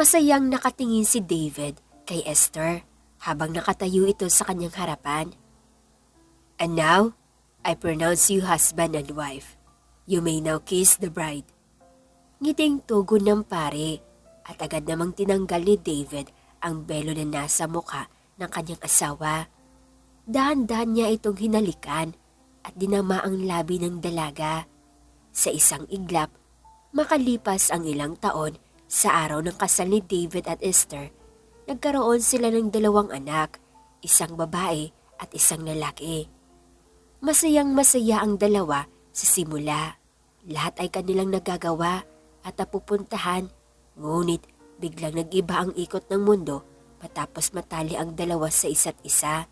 Masayang nakatingin si David kay Esther habang nakatayo ito sa kanyang harapan. "And now, I pronounce you husband and wife. You may now kiss the bride." Ngiting tugon ng pare at agad namang tinanggal ni David ang belo na nasa mukha ng kanyang asawa. Dahan-dahan niya itong hinalikan at dinama ang labi ng dalaga. Sa isang iglap, makalipas ang ilang taon sa araw ng kasal ni David at Esther, nagkaroon sila ng 2 anak, isang babae at isang lalaki. Masayang-masaya ang dalawa sa simula. Lahat ay kanilang nagagawa at napupuntahan, ngunit biglang nag-iba ang ikot ng mundo matapos matali ang dalawa sa isa't isa.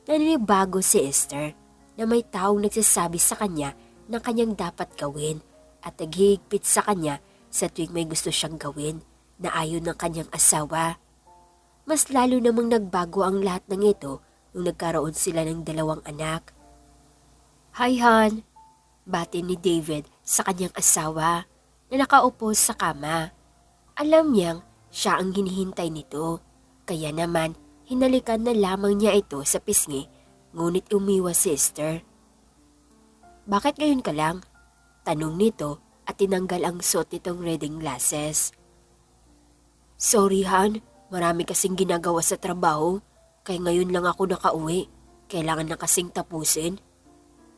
Naninibago si Esther na may taong nagsasabi sa kanya ng kanyang dapat gawin at naghihigpit sa kanya sa tuwing may gusto siyang gawin na ayon ng kanyang asawa. Mas lalo namang nagbago ang lahat ng ito nung nagkaroon sila ng 2 anak. "Hi, hon," bati ni David sa kanyang asawa na nakaupo sa kama. Alam niyang siya ang hinihintay nito, kaya naman hinalikan na lamang niya ito sa pisngi, ngunit umiwas si Esther. "Bakit ngayon ka lang?" tanong nito at tinanggal ang suot nitong reading glasses. "Sorry, Han, marami kasing ginagawa sa trabaho, kaya ngayon lang ako nakauwi. Kailangan na kasing tapusin."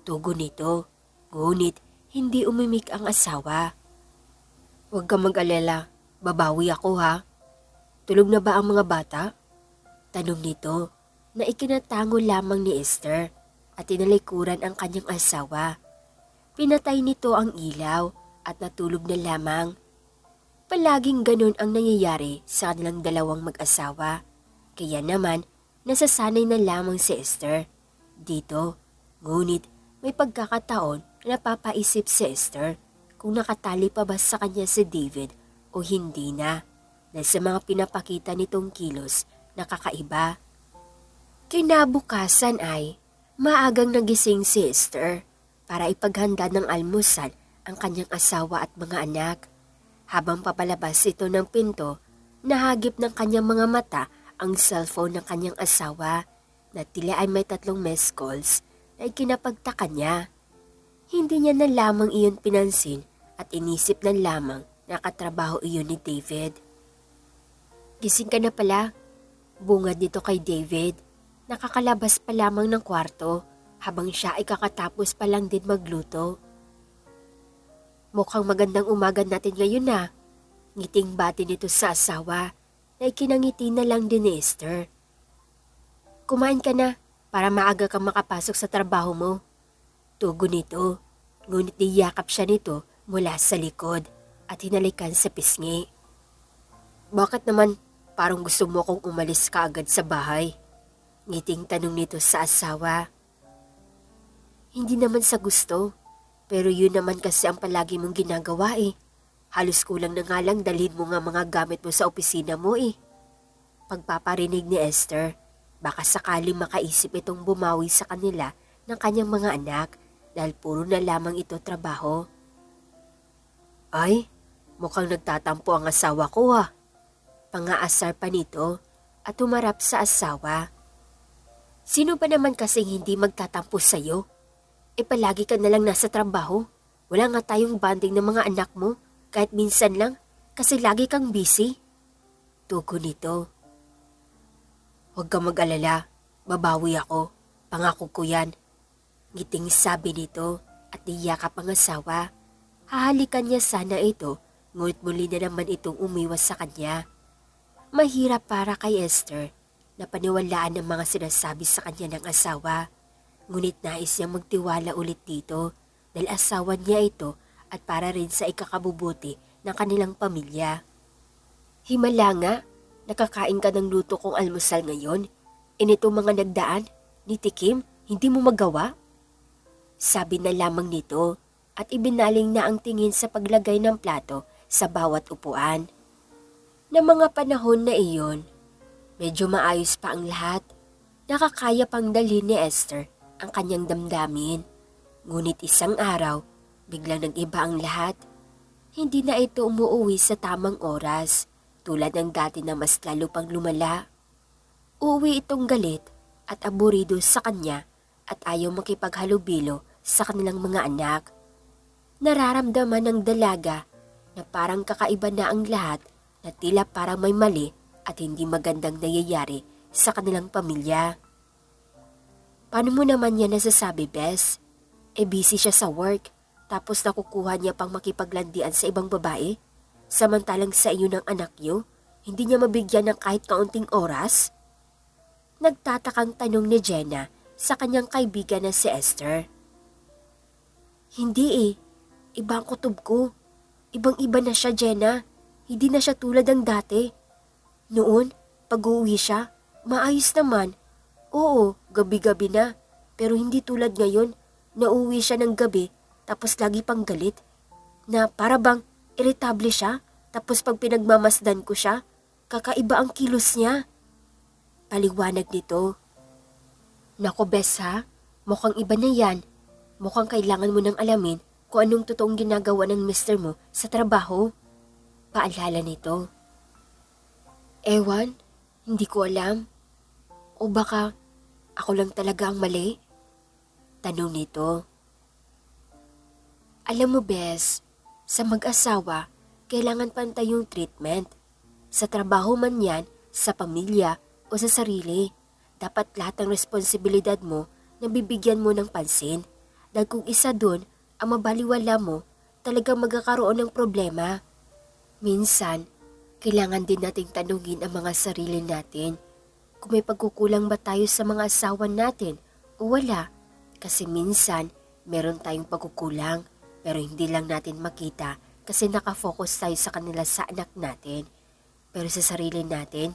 Tugon nito, ngunit hindi umimik ang asawa. "Huwag ka mag-alala, babawi ako ha. Tulog na ba ang mga bata?" tanong nito na ikinatango lamang ni Esther at tinalikuran ang kanyang asawa. Pinatay nito ang ilaw at natulog na lamang. Palaging ganun ang nangyayari sa kanilang 2 mag-asawa. Kaya naman, nasasanay na lamang si Esther dito. Ngunit may pagkakataon na napapaisip si Esther kung nakatali pa ba sa kanya si David o hindi na, dahil sa mga pinapakita nitong kilos na kakaiba. Kinabukasan ay maagang nagising si Esther para ipaghanda ng almusal ang kanyang asawa at mga anak. Habang papalabas ito ng pinto, nahagip ng kanyang mga mata ang cellphone ng kanyang asawa na tila ay may 3 missed calls na ikinapagtaka niya. Hindi niya na lamang iyon pinansin at inisip na lamang na katrabaho iyon ni David. "Gising ka na pala," bungad nito kay David. Nakakalabas pa lamang ng kwarto habang siya ay kakatapos pa lang din magluto. "Mukhang magandang umaga natin ngayon na," ngiting bati nito sa asawa na ikinangiti na lang din ni Esther. "Kumain ka na para maaga kang makapasok sa trabaho mo," tugon nito, ngunit niyakap siya nito mula sa likod at hinalikan sa pisngi. "Bakit naman parang gusto mo kong umalis ka agad sa bahay?" ngiting tanong nito sa asawa. "Hindi naman sa gusto, pero yun naman kasi ang palagi mong ginagawa eh. Halos kulang na nga lang dalhin mo nga mga gamit mo sa opisina mo eh." Pagpaparinig ni Esther, baka sakaling makaisip itong bumawi sa kanila ng kanyang mga anak dahil puro na lamang ito trabaho. "Ay, mukhang nagtatampo ang asawa ko ha." Pangaasar pa nito at humarap sa asawa. "Sino ba naman kasing hindi magtatampo sa'yo? Palagi ka na lang nasa trabaho. Wala nga tayong bonding ng mga anak mo kahit minsan lang kasi lagi kang busy." Tugon nito. "Huwag kang mag-alala, babawi ako. Pangako ko yan." Ngiting sabi nito at niyakap ang asawa. Hahalikan niya sana ito, ngunit muli na naman itong umiwas sa kanya. Mahirap para kay Esther na paniwalaan ng mga sinasabi sa kanya ng asawa. Ngunit nais niyang magtiwala ulit dito dahil asawa niya ito at para rin sa ikakabubuti ng kanilang pamilya. "Himala nga, nakakain ka ng luto kong almusal ngayon. Nito mga nagdaan, ni Tikim, hindi mo magawa?" Sabi na lamang nito at ibinaling na ang tingin sa paglagay ng plato sa bawat upuan. Na mga panahon na iyon, medyo maayos pa ang lahat. Nakakaya pang dalhin ni Esther ang kanyang damdamin. Ngunit isang araw, biglang nag-iba ang lahat. Hindi na ito umuuwi sa tamang oras. tulad ng dati na mas lalo pang lumala. Uuwi itong galit at aburido sa kanya at ayaw makipaghalubilo sa kanilang mga anak. Nararamdaman ng dalaga na parang kakaiba na ang lahat, na tila parang may mali at hindi magandang nangyayari sa kanilang pamilya. Paano mo naman yan nasasabi, Bes? Busy siya sa work, tapos nakukuha niya pang makipaglandian sa ibang babae? Samantalang sa iyo ng anak niyo, hindi niya mabigyan ng kahit kaunting oras? Nagtatakang tanong ni Jenna sa kanyang kaibigan na si Esther. Hindi Iba ang kutob ko. Ibang-iba na siya, Jenna. Hindi na siya tulad ng dati. Noon, pag-uwi siya, maayos naman. Oo, gabi-gabi na. Pero hindi tulad ngayon, na uwi siya ng gabi tapos lagi pang galit. Na para bang irritable siya, tapos pag pinagmamasdan ko siya, kakaiba ang kilos niya. Paliwanag nito. Nako, Bes ha, mukhang iba na yan. Mukhang kailangan mo nang alamin kung anong totoong ginagawa ng mister mo sa trabaho. Paalala nito. Ewan, hindi ko alam. O baka ako lang talaga ang mali? Tanong nito. Alam mo, Bes, sa mag-asawa, kailangan pantay yung treatment. Sa trabaho man yan, sa pamilya o sa sarili, dapat lahat ng responsibilidad mo na bibigyan mo ng pansin. Dahil kung isa dun ang mabaliwala mo, talagang magkakaroon ng problema. Minsan, kailangan din nating tanungin ang mga sarili natin kung may pagkukulang ba tayo sa mga asawa natin o wala. Kasi minsan, meron tayong pagkukulang pero hindi lang natin makita kasi nakafocus tayo sa kanila sa anak natin. Pero sa sarili natin,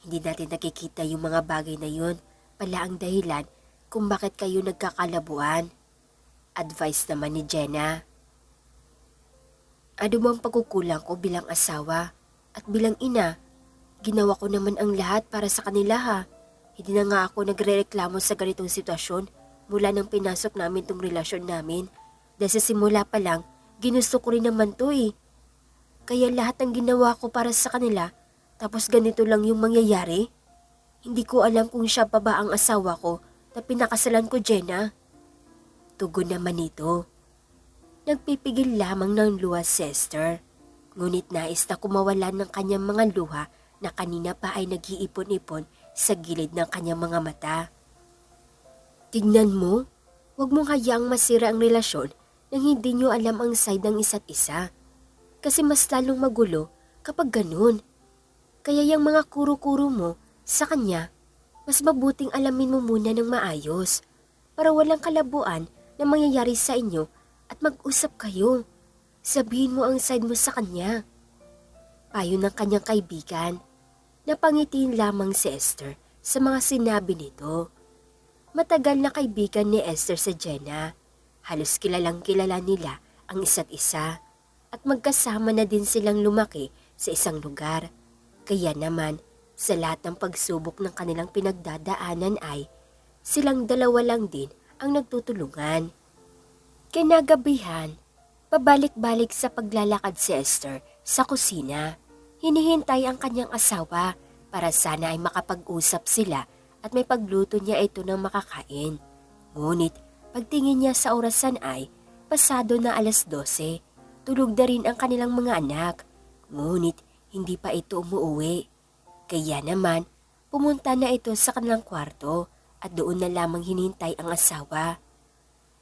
hindi natin nakikita yung mga bagay na yun pala ang dahilan kung bakit kayo nagkakalabuan. Advice naman ni Jenna. Ano bang pagkukulang ko bilang asawa at bilang ina? Ginawa ko naman ang lahat para sa kanila ha. Hindi na nga ako nagrereklamo sa ganitong sitwasyon mula nang pinasok namin tong relasyon namin. Dahil sa simula pa lang, ginusto ko rin naman to Kaya lahat ng ginawa ko para sa kanila, tapos ganito lang yung mangyayari? Hindi ko alam kung siya pa ba ang asawa ko na pinakasalan ko, Jenna. Tugon naman nito. Nagpipigil lamang ng luha si Esther. Ngunit nais na kumawalan ng kanyang mga luha na kanina pa ay nag-iipon-ipon sa gilid ng kanyang mga mata. Tignan mo, huwag mong hayaang masira ang relasyon nang hindi nyo alam ang side ng isa't isa. Kasi mas lalong magulo kapag ganun. Kaya yung mga kuro-kuro mo sa kanya, mas mabuting alamin mo muna ng maayos para walang kalabuan na mangyayari sa inyo at mag-usap kayo. Sabihin mo ang side mo sa kanya. Payo ng kanyang kaibigan. Napangitiin lamang si Esther sa mga sinabi nito. Matagal na kaibigan ni Esther sa Jenna. Halos kilalang kilala nila ang isa't isa at magkasama na din silang lumaki sa isang lugar. Kaya naman, sa lahat ng pagsubok ng kanilang pinagdadaanan ay silang dalawa lang din ang nagtutulungan. Kinagabihan, pabalik-balik sa paglalakad si Esther sa kusina. Hinihintay ang kanyang asawa para sana ay makapag-usap sila at may pagluto niya ito ng makakain. Ngunit pagtingin niya sa orasan ay pasado na 12:00. Tulog na rin ang kanilang mga anak. Ngunit hindi pa ito umuwi. Kaya naman, pumunta na ito sa kanilang kwarto at doon na lamang hinintay ang asawa.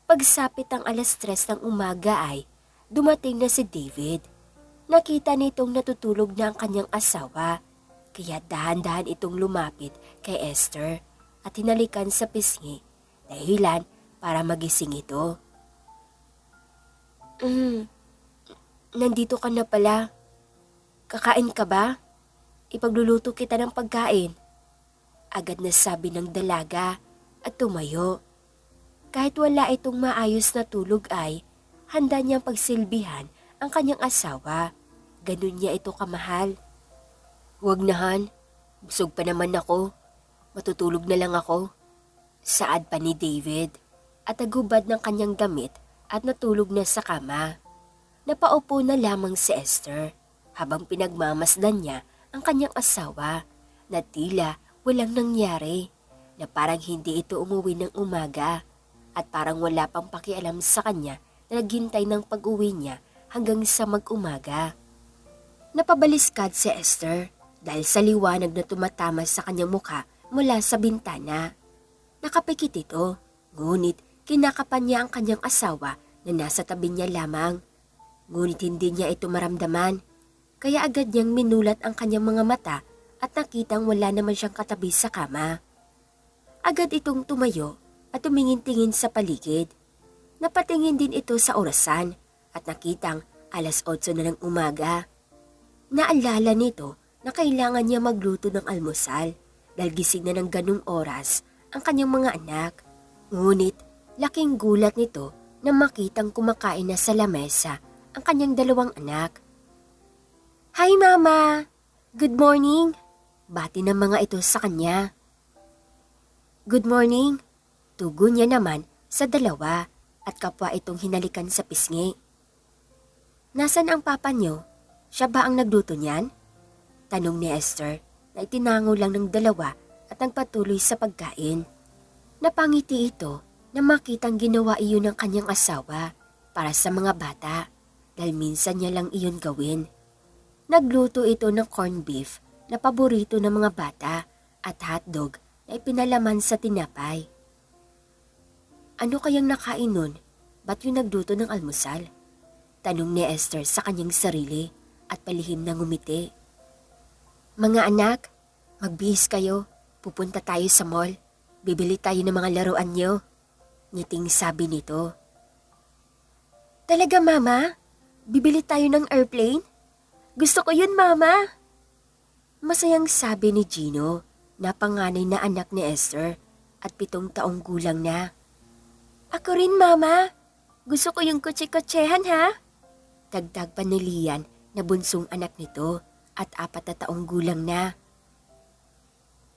Pagsapit ang 3:00 ng umaga ay dumating na si David. Nakita nitong natutulog na ang kanyang asawa, kaya dahan-dahan itong lumapit kay Esther at hinalikan sa pisngi, dahilan para magising ito. Nandito ka na pala. Kakain ka ba? Ipagluluto kita ng pagkain. Agad na sabi ng dalaga at tumayo. Kahit wala itong maayos na tulog ay handa niyang pagsilbihan ang kanyang asawa. Ganun niya ito kamahal. Huwag na Han, busog pa naman ako. Matutulog na lang ako. Saad pa ni David at nagubad ng kanyang damit at natulog na sa kama. Napaupo na lamang si Esther habang pinagmamasdan niya ang kanyang asawa na tila walang nangyari, na parang hindi ito umuwi ng umaga at parang wala pang pakialam sa kanya na naghintay ng pag-uwi niya hanggang sa mag-umaga. Napabaliskad si Esther dahil sa liwanag na tumatama sa kanyang mukha mula sa bintana. Nakapikit ito, ngunit kinakapan niya ang kanyang asawa na nasa tabi niya lamang. Ngunit hindi niya ito maramdaman, kaya agad niyang minulat ang kanyang mga mata at nakitang wala naman siyang katabi sa kama. Agad itong tumayo at tumingin-tingin sa paligid. Napatingin din ito sa orasan at nakitang 8:00 na ng umaga. Naalala nito na kailangan niya magluto ng almusal dahil gising na ng ganung oras ang kanyang mga anak. Ngunit laking gulat nito na makitang kumakain na sa lamesa ang kanyang 2 anak. "Hi Mama! Good morning!" Bati ng mga ito sa kanya. "Good morning!" Tugon niya naman sa 2 at kapwa itong hinalikan sa pisngi. "Nasaan ang papa niyo? Siya ba ang nagluto niyan?" Tanong ni Esther na itinango lang ng 2 at nagpatuloy sa pagkain. Napangiti ito na makitang ginawa iyon ng kanyang asawa para sa mga bata dahil minsan niya lang iyon gawin. Nagluto ito ng corned beef na paborito ng mga bata at hotdog na ipinalaman sa tinapay. "Ano kayang nakain nun? Ba't yung nagluto ng almusal?" Tanong ni Esther sa kanyang sarili at palihim na ngumiti. "Mga anak, magbihis kayo. Pupunta tayo sa mall. Bibili tayo ng mga laruan niyo." Ngiting sabi nito. "Talaga Mama? Bibili tayo ng airplane? Gusto ko yun Mama!" Masayang sabi ni Gino na panganay na anak ni Esther at 7 taong gulang na. "Ako rin Mama! Gusto ko yung kotse-kotsehan ha!" Dagdag pa ni Lian na bunsong anak nito at 4 na taong gulang na.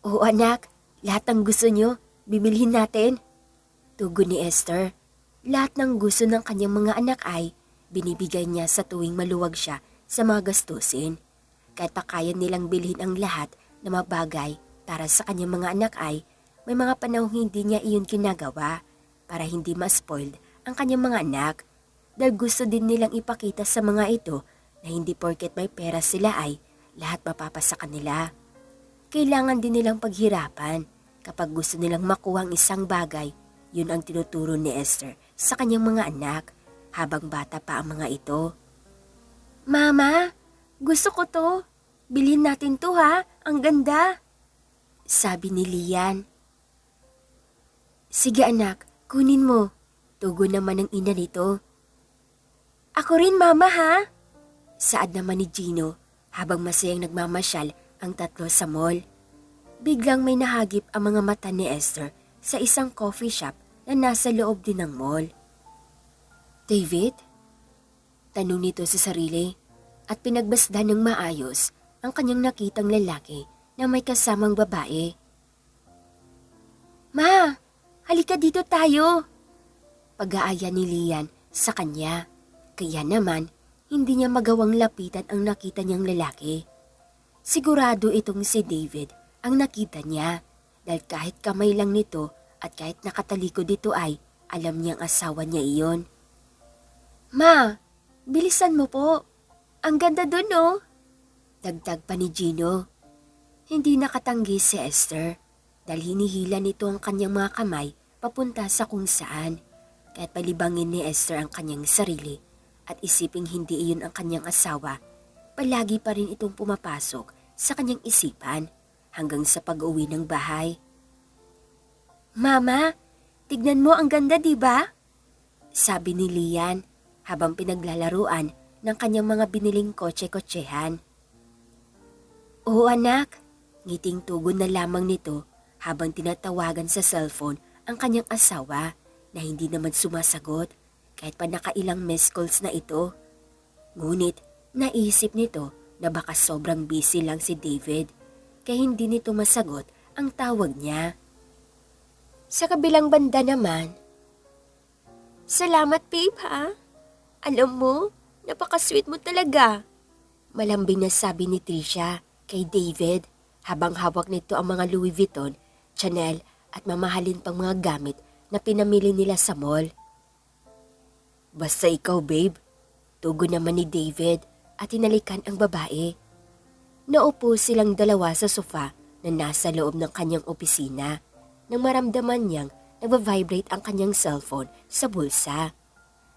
"Oo anak, lahat ng gusto nyo, bibilhin natin." Tugon ni Esther. Lahat ng gusto ng kanyang mga anak ay binibigay niya sa tuwing maluwag siya sa mga gastusin. Kahit pa kaya nilang bilhin ang lahat na mabagay para sa kanyang mga anak ay may mga panahong hindi niya iyon ginagawa para hindi ma-spoiled ang kanyang mga anak dahil gusto din nilang ipakita sa mga ito na hindi porket may pera sila ay lahat mapapasa kanila. Kailangan din nilang paghirapan kapag gusto nilang makuha ang isang bagay. Yun ang tinuturo ni Esther sa kanyang mga anak habang bata pa ang mga ito. "Mama, gusto ko to. Bilhin natin to ha, ang ganda." Sabi ni Lian. "Sige anak, kunin mo." Tugon naman ng ina nito. "Ako rin Mama ha." Saad naman ni Gino habang masayang nagmamasyal ang 3 sa mall. Biglang may nahagip ang mga mata ni Esther sa isang coffee shop na nasa loob din ng mall. "David?" Tanong nito sa sarili at pinagbasdan ng maayos ang kanyang nakitang lalaki na may kasamang babae. "Ma, halika dito tayo." Pag-aaya ni Lian sa kanya, kaya naman hindi niya magawang lapitan ang nakita niyang lalaki. Sigurado itong si David ang nakita niya dahil kahit kamay lang nito at kahit nakatalikod dito ay alam niyang asawa niya iyon. "Ma, bilisan mo po. Ang ganda dun oh." Dagdag pa ni Gino. Hindi nakatanggi si Esther dahil hinihila nito ang kanyang mga kamay papunta sa kung saan. Kahit palibangin ni Esther ang kanyang sarili at isiping hindi iyon ang kanyang asawa, palagi pa rin itong pumapasok sa kanyang isipan hanggang sa pag-uwi ng bahay. "Mama, tignan mo ang ganda diba?" Sabi ni Lian habang pinaglalaruan ng kanyang mga biniling kotse-kotsehan. "Oo anak," ngiting tugon na lamang nito habang tinatawagan sa cellphone ang kanyang asawa na hindi naman sumasagot kahit pa nakailang missed calls na ito. Ngunit naisip nito na baka sobrang busy lang si David kaya hindi nito masagot ang tawag niya. Sa kabilang banda naman, "Salamat babe ha. Alam mo, napaka-sweet mo talaga." Malambing na sabi ni Trisha kay David habang hawak nito ang mga Louis Vuitton, Chanel at mamahalin pang mga gamit na pinamili nila sa mall. Basta ikaw, babe. Tugon naman ni David at hinalikan ang babae. Naupo silang dalawa sa sofa na nasa loob ng kanyang opisina nang maramdaman niyang nagva-vibrate ang kanyang cellphone sa bulsa.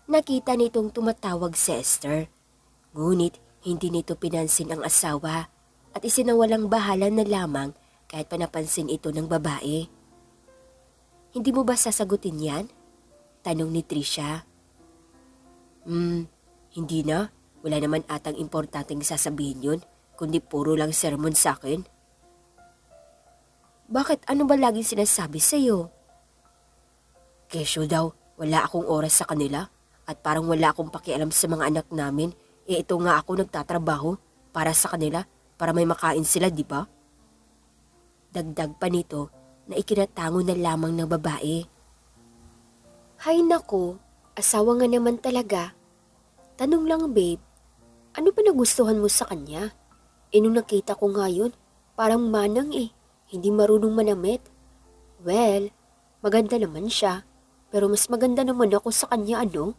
Nakita nitong tumatawag si Esther. Ngunit hindi nito pinansin ang asawa at isinawalang bahala na lamang kahit panapansin ito ng babae. Hindi mo ba sasagutin yan? Tanong ni Trisha. Hindi na. Wala naman atang importanteng sasabihin yun, kundi puro lang sermon sa akin. Bakit? Ano ba laging sinasabi sa'yo? Kesyo daw, wala akong oras sa kanila at parang wala akong pakialam sa mga anak namin. Ito nga ako nagtatrabaho para sa kanila para may makain sila, di ba? Dagdag pa nito na ikinatango na lamang ng babae. Hay nako, asawa nga naman talaga. Tanong lang, babe, ano ba nagustuhan mo sa kanya? Nung nakita ko ngayon, parang manang hindi marunong manamit. Well, maganda naman siya, pero mas maganda naman ako sa kanya, ano?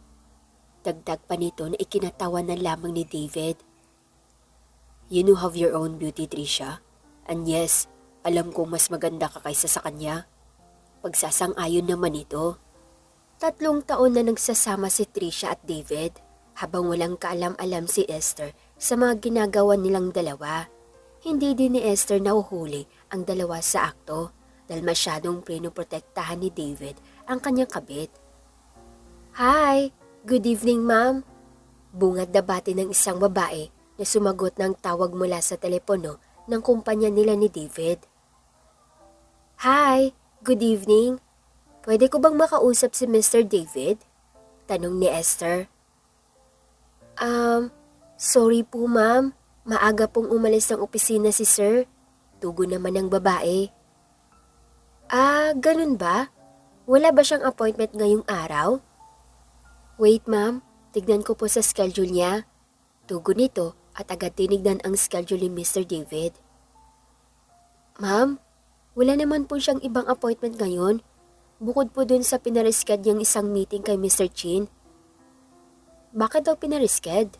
Dagdag pa nito na ikinatawa na lamang ni David. You know have your own beauty, Trisha. And yes, alam kong mas maganda ka kaysa sa kanya. Pagsasang-ayon naman ito. 3 taon na nagsasama si Trisha at David habang walang kaalam-alam si Esther sa mga ginagawa nilang dalawa. Hindi din ni Esther nahuhuli ang dalawa sa akto dahil masyadong pinoprotektahan ni David ang kanyang kabit. Hi! Good evening, ma'am. Bungad na bati ng isang babae na sumagot ng tawag mula sa telepono ng kumpanya nila ni David. Hi! Good evening. Pwede ko bang makausap si Mr. David? Tanong ni Esther. Sorry po, ma'am. Maaga pong umalis ng opisina si sir. Tugon naman ng babae. Ganun ba? Wala ba siyang appointment ngayong araw? Wait, ma'am. Tignan ko po sa schedule niya. Tugon nito at agad tinignan ang schedule ni Mr. David. Ma'am, wala naman po siyang ibang appointment ngayon. Bukod po dun sa pinarisked niyang isang meeting kay Mr. Chin. Bakit daw pinarisked?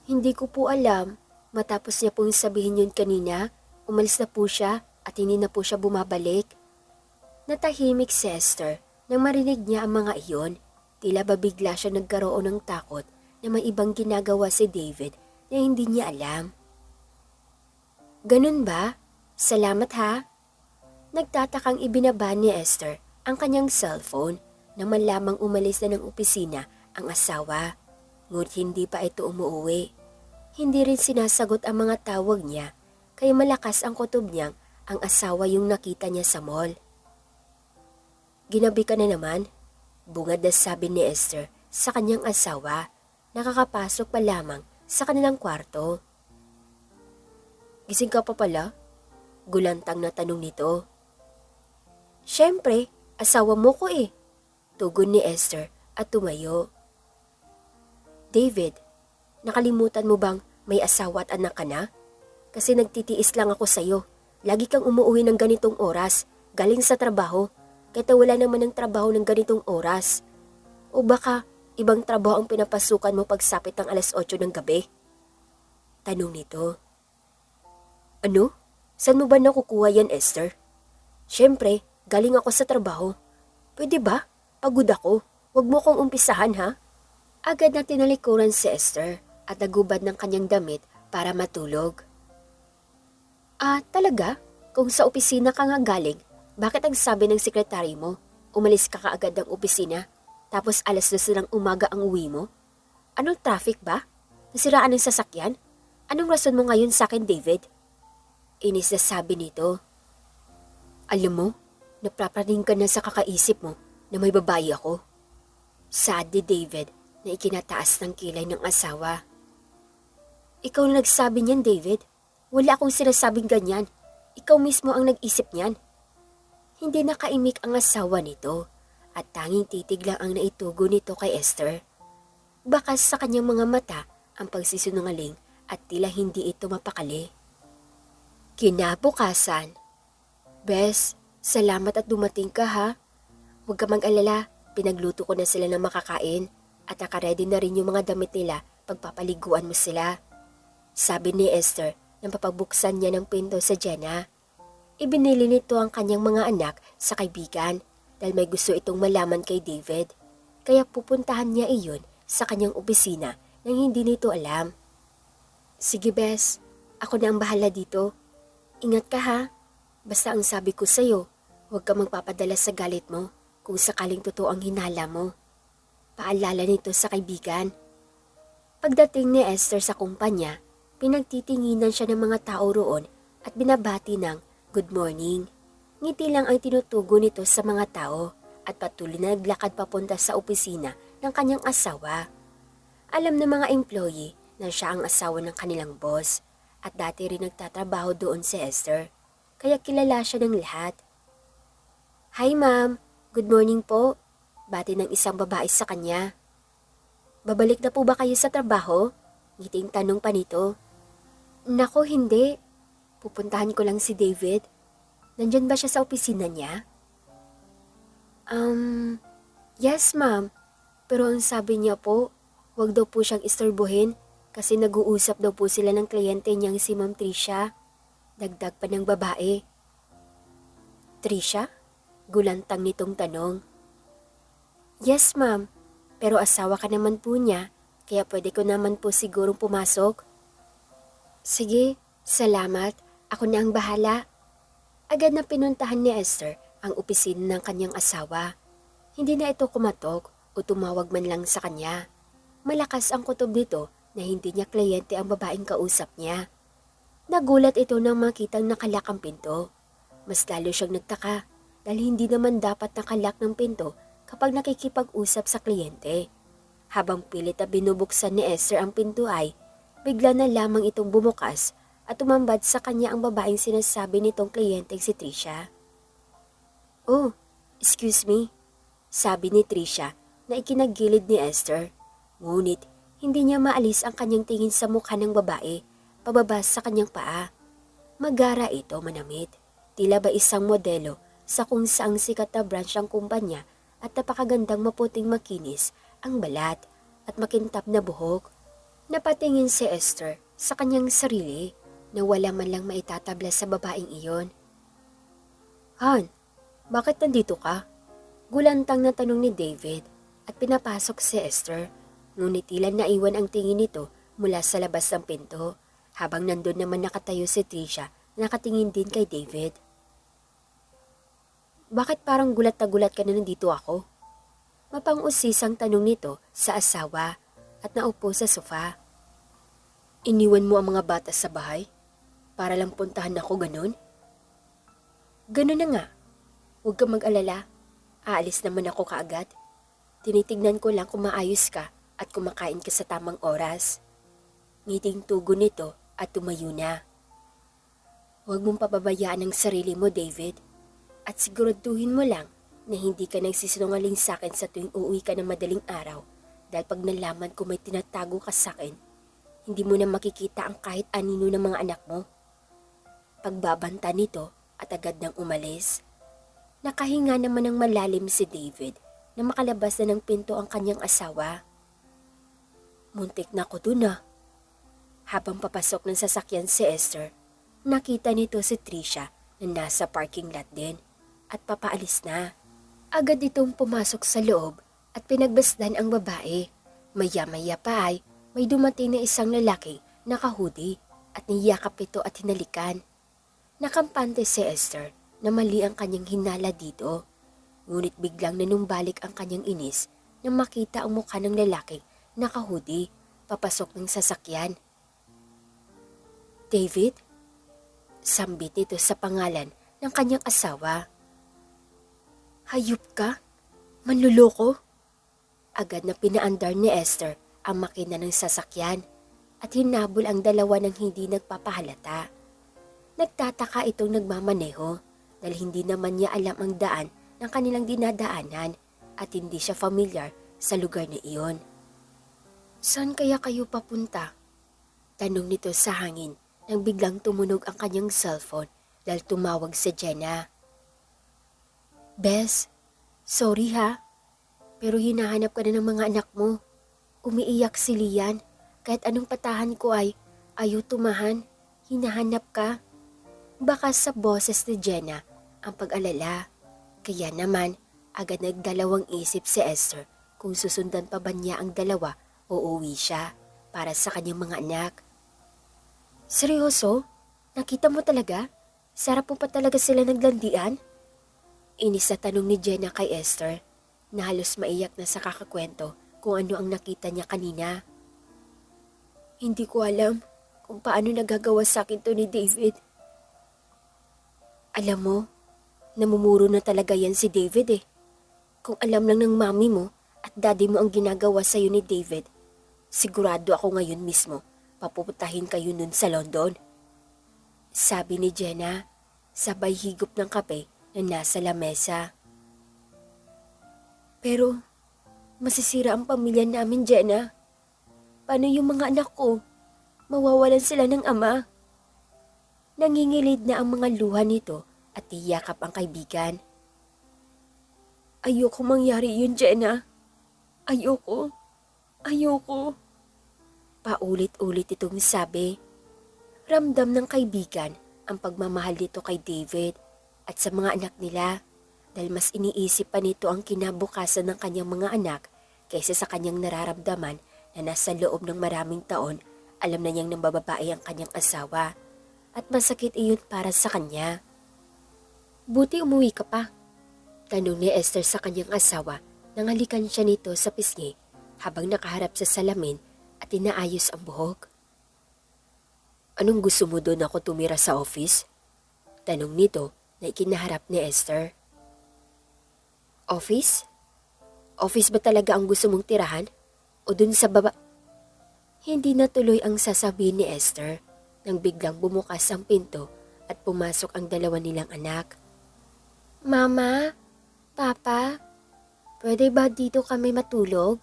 Hindi ko po alam. Matapos niya pong sabihin yun kanina, umalis na po siya at hindi na po siya bumabalik. Natahimik si Esther nang marinig niya ang mga iyon. Tila ba bigla siya nagkaroon ng takot na may ibang ginagawa si David na hindi niya alam. Ganun ba? Salamat ha. Nagtatakang ibinaba ni Esther ang kanyang cellphone nang malamang umalis na ng opisina ang asawa. Ngunit hindi pa ito umuwi. Hindi rin sinasagot ang mga tawag niya kaya malakas ang kutob niyang ang asawa yung nakita niya sa mall. Ginabi ka na naman? Bungad na sabi ni Esther sa kanyang asawa, nakakapasok pa lamang sa kanilang kwarto. Gising ka pa pala? Gulantang na tanong nito. Siyempre, asawa mo ko Tugon ni Esther at tumayo. David, nakalimutan mo bang may asawa at anak ka na? Kasi nagtitiis lang ako sa'yo. Lagi kang umuwi ng ganitong oras, galing sa trabaho. Kahit wala naman ng trabaho ng ganitong oras. O baka ibang trabaho ang pinapasukan mo pagsapit ng 8:00 ng gabi? Tanong nito. Ano? Saan mo ba nakukuha yan, Esther? Siyempre, galing ako sa trabaho. Pwede ba? Pagod ako. Huwag mo kong umpisahan ha? Agad na tinalikuran si Esther at nagubad ng kanyang damit para matulog. Talaga? Kung sa opisina ka nga galing, bakit ang sabi ng sekretary mo, umalis ka kaagad ng opisina, tapos 2:00 ng umaga ang uwi mo? Anong traffic ba? Nasiraan ng sasakyan? Anong rason mo ngayon sa akin, David? Inis na sabi nito. Alam mo, napapraning ka na sa kakaisip mo na may babae ako. Sad ni David na ikinataas ng kilay ng asawa. Ikaw na nagsabi niyan, David. Wala akong sinasabing ganyan. Ikaw mismo ang nag-isip niyan. Hindi nakaimik ang asawa nito at tanging titig lang ang naitugo nito kay Esther. Bakas sa kanyang mga mata ang pagsisinungaling at tila hindi ito mapakali. Kinabukasan. Bes, salamat at dumating ka ha. Huwag ka mag-alala, pinagluto ko na sila ng makakain at nakaready na rin yung mga damit nila pagpapaliguan mo sila. Sabi ni Esther nang papagbuksan niya ng pinto sa Jenna. Ibinili nito ang kanyang mga anak sa kaibigan dahil may gusto itong malaman kay David. Kaya pupuntahan niya iyon sa kanyang opisina nang hindi nito alam. Sige Bes, ako na ang bahala dito. Ingat ka ha. Basta ang sabi ko sa'yo, huwag ka magpapadala sa galit mo kung sakaling totoo ang hinala mo. Paalala nito sa kaibigan. Pagdating ni Esther sa kumpanya, pinagtitinginan siya ng mga tao roon at binabati ng good morning. Ngiti lang ang tinutugo nito sa mga tao at patuloy na naglakad papunta sa opisina ng kanyang asawa. Alam ng mga employee na siya ang asawa ng kanilang boss at dati rin nagtatrabaho doon si Esther, kaya kilala siya ng lahat. Hi ma'am, good morning po. Bati ng isang babae sa kanya. Babalik na po ba kayo sa trabaho? Ngiting tanong pa nito. Nako hindi. Pupuntahan ko lang si David. Nandyan ba siya sa opisina niya? Yes ma'am. Pero ang sabi niya po, huwag daw po siyang istorbohin kasi nag-uusap daw po sila ng kliyente niyang si Ma'am Tricia. Dagdag pa ng babae. Tricia? Gulantang nitong tanong. Yes ma'am, pero asawa ka naman po niya, kaya pwede ko naman po sigurong pumasok. Sige, salamat. Ako na ang bahala. Agad na pinuntahan ni Esther ang opisina ng kanyang asawa. Hindi na ito kumatok o tumawag man lang sa kanya. Malakas ang kutob nito na hindi niya kliyente ang babaeng kausap niya. Nagulat ito nang makitang nakalak ang pinto. Mas lalo siyang nagtaka dahil hindi naman dapat nakalak ng pinto kapag nakikipag-usap sa kliyente. Habang pilit na binubuksan ni Esther ang pinto ay, bigla na lamang itong bumukas at tumambad sa kanya ang babaeng sinasabi nitong kliyente si Tricia. Oh, excuse me, sabi ni Tricia na ikinagilid ni Esther. Ngunit hindi niya maalis ang kanyang tingin sa mukha ng babae, pababa sa kanyang paa. Magara ito manamit, tila ba isang modelo sa kung saang sikat na branch ang kumpanya at napakagandang maputing makinis ang balat at makintab na buhok. Napatingin si Esther sa kanyang sarili na wala man lang maitatabla sa babaeng iyon. Han, bakit nandito ka? Gulantang na tanong ni David at pinapasok si Esther. Ngunit tila naiwan ang tingin nito mula sa labas ng pinto habang nandun naman nakatayo si Tricia na nakatingin din kay David. Bakit parang gulat na gulat ka na nandito ako? Mapang-usisang tanong nito sa asawa at naupo sa sofa. Iniwan mo ang mga bata sa bahay? Para lang puntahan ako ganun? Ganun na nga. Huwag kang mag-alala. Aalis naman ako kaagad. Tinitignan ko lang kung maayos ka at kumakain ka sa tamang oras. Ngiting tugon nito at tumayo na. Huwag mong pababayaan ang sarili mo, David. At siguraduhin mo lang na hindi ka nagsisinungaling sa akin sa tuwing uuwi ka ng madaling araw dahil pag nalaman ko may tinatago ka sa akin, hindi mo na makikita ang kahit anino ng mga anak mo. Pagbabanta nito at agad nang umalis. Nakahinga naman ng malalim si David na makalabas na ng pinto ang kanyang asawa. Muntik na ko dun ah. Habang papasok ng sasakyan si Esther, nakita nito si Tricia na nasa parking lot din at papaalis na. Agad itong pumasok sa loob at pinagbasdan ang babae. Maya-maya pa ay may dumating na isang lalaki na kahudi at niyakap ito at hinalikan. Nakampante si Esther na mali ang kanyang hinala dito. Ngunit biglang nanumbalik ang kanyang inis nang makita ang mukha ng lalaking nakahudi papasok ng sasakyan. David? Sambit nito sa pangalan ng kanyang asawa. Hayop ka? Manluloko? Agad na pinaandar ni Esther ang makina ng sasakyan at hinabol ang dalawa ng hindi nagpapahalata. Nagtataka itong nagmamaneho dahil hindi naman niya alam ang daan ng kanilang dinadaanan at hindi siya familiar sa lugar na iyon. Saan kaya kayo papunta? Tanong nito sa hangin nang biglang tumunog ang kanyang cellphone dahil tumawag si Jenna. Bes, sorry ha, pero hinahanap ka na ng mga anak mo. Umiiyak si Lian. Kahit anong patahan ko ay ayaw tumahan. Hinahanap ka. Baka sa boses ni Jenna ang pag-alala. Kaya naman, agad nagdalawang isip si Esther kung susundan pa ba niya ang dalawa o uuwi siya para sa kanyang mga anak. Seryoso? Nakita mo talaga? Sarap mo pa talaga sila naglandian? Inis na tanong ni Jenna kay Esther na halos maiyak na sa kakakwento kung ano ang nakita niya kanina. Hindi ko alam kung paano nagagawa sa akin to ni David. Alam mo, namumuro na talaga yan si David eh. Kung alam lang ng mami mo at daddy mo ang ginagawa sa'yo ni David, sigurado ako ngayon mismo papuputahin kayo nun sa London. Sabi ni Jenna, sabay higop ng kape na nasa lamesa. Pero, masisira ang pamilya namin, Jenna. Paano yung mga anak ko? Mawawalan sila ng ama. Nangingilid na ang mga luha nito at tiyakap ang kaibigan. Ayoko mangyari yun, Jenna. Ayoko. Ayoko. Paulit-ulit itong sabi. Ramdam ng kaibigan ang pagmamahal nito kay David at sa mga anak nila dahil mas iniisip pa nito ang kinabukasan ng kanyang mga anak kaysa sa kanyang nararamdaman na nasa loob ng maraming taon alam na niyang nambababae ang kanyang asawa at masakit iyon para sa kanya. Buti umuwi ka pa, tanong ni Esther sa kanyang asawa nang halikan siya nito sa pisngi habang nakaharap sa salamin at inaayos ang buhok. Anong gusto mo doon ako tumira sa office? Tanong nito na ikinaharap ni Esther. Office? Office ba talaga ang gusto mong tirahan? O dun sa baba? Hindi natuloy ang sasabihin ni Esther nang biglang bumukas ang pinto at pumasok ang dalawa nilang anak. Mama, Papa, pwede ba dito kami matulog?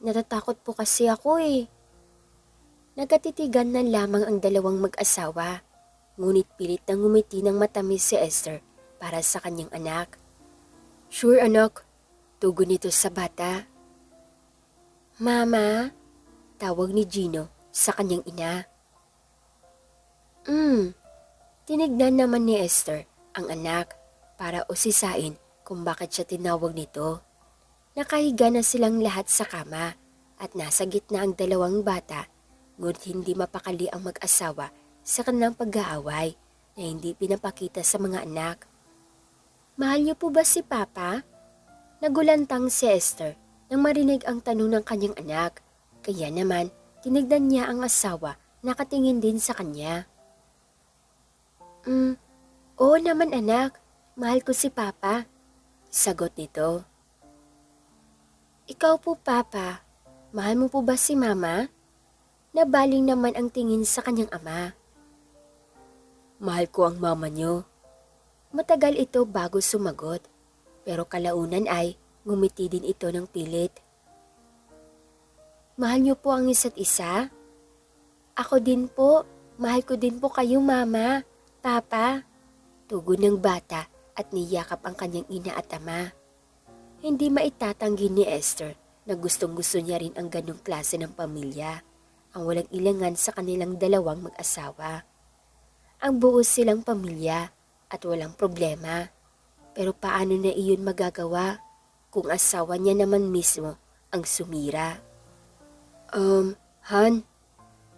Natatakot po kasi ako eh. Nagkatitigan na lamang ang dalawang mag-asawa, ngunit pilit na ngumiti ng matamis si Esther para sa kanyang anak. Sure anak, tugon nito sa bata. Mama, tawag ni Gino sa kanyang ina. Tinignan naman ni Esther ang anak para usisain kung bakit siya tinawag nito. Nakahiga na silang lahat sa kama at nasa gitna ang dalawang bata, ngunit hindi mapakali ang mag-asawa sa kanilang pag-aaway na hindi pinapakita sa mga anak. Mahal niyo po ba si Papa? Nagulantang si Esther nang marinig ang tanong ng kanyang anak, kaya naman tinignan niya ang asawa nakatingin din sa kanya. Oo naman anak, mahal ko si Papa, sagot nito. Ikaw po Papa, mahal mo po ba si Mama? Nabaling naman ang tingin sa kanyang ama. Mahal ko ang mama niyo. Matagal ito bago sumagot, pero kalaunan ay ngumiti din ito ng pilit. Mahal niyo po ang isa't isa? Ako din po, mahal ko din po kayo Mama, Papa. Tugon ng bata at niyakap ang kanyang ina at ama. Hindi maitatanggi ni Esther na gustong-gusto niya rin ang ganong klase ng pamilya, ang walang ilangan sa kanilang dalawang mag-asawa. Ang buo silang pamilya at walang problema. Pero paano na iyon magagawa kung asawa niya naman mismo ang sumira? Han,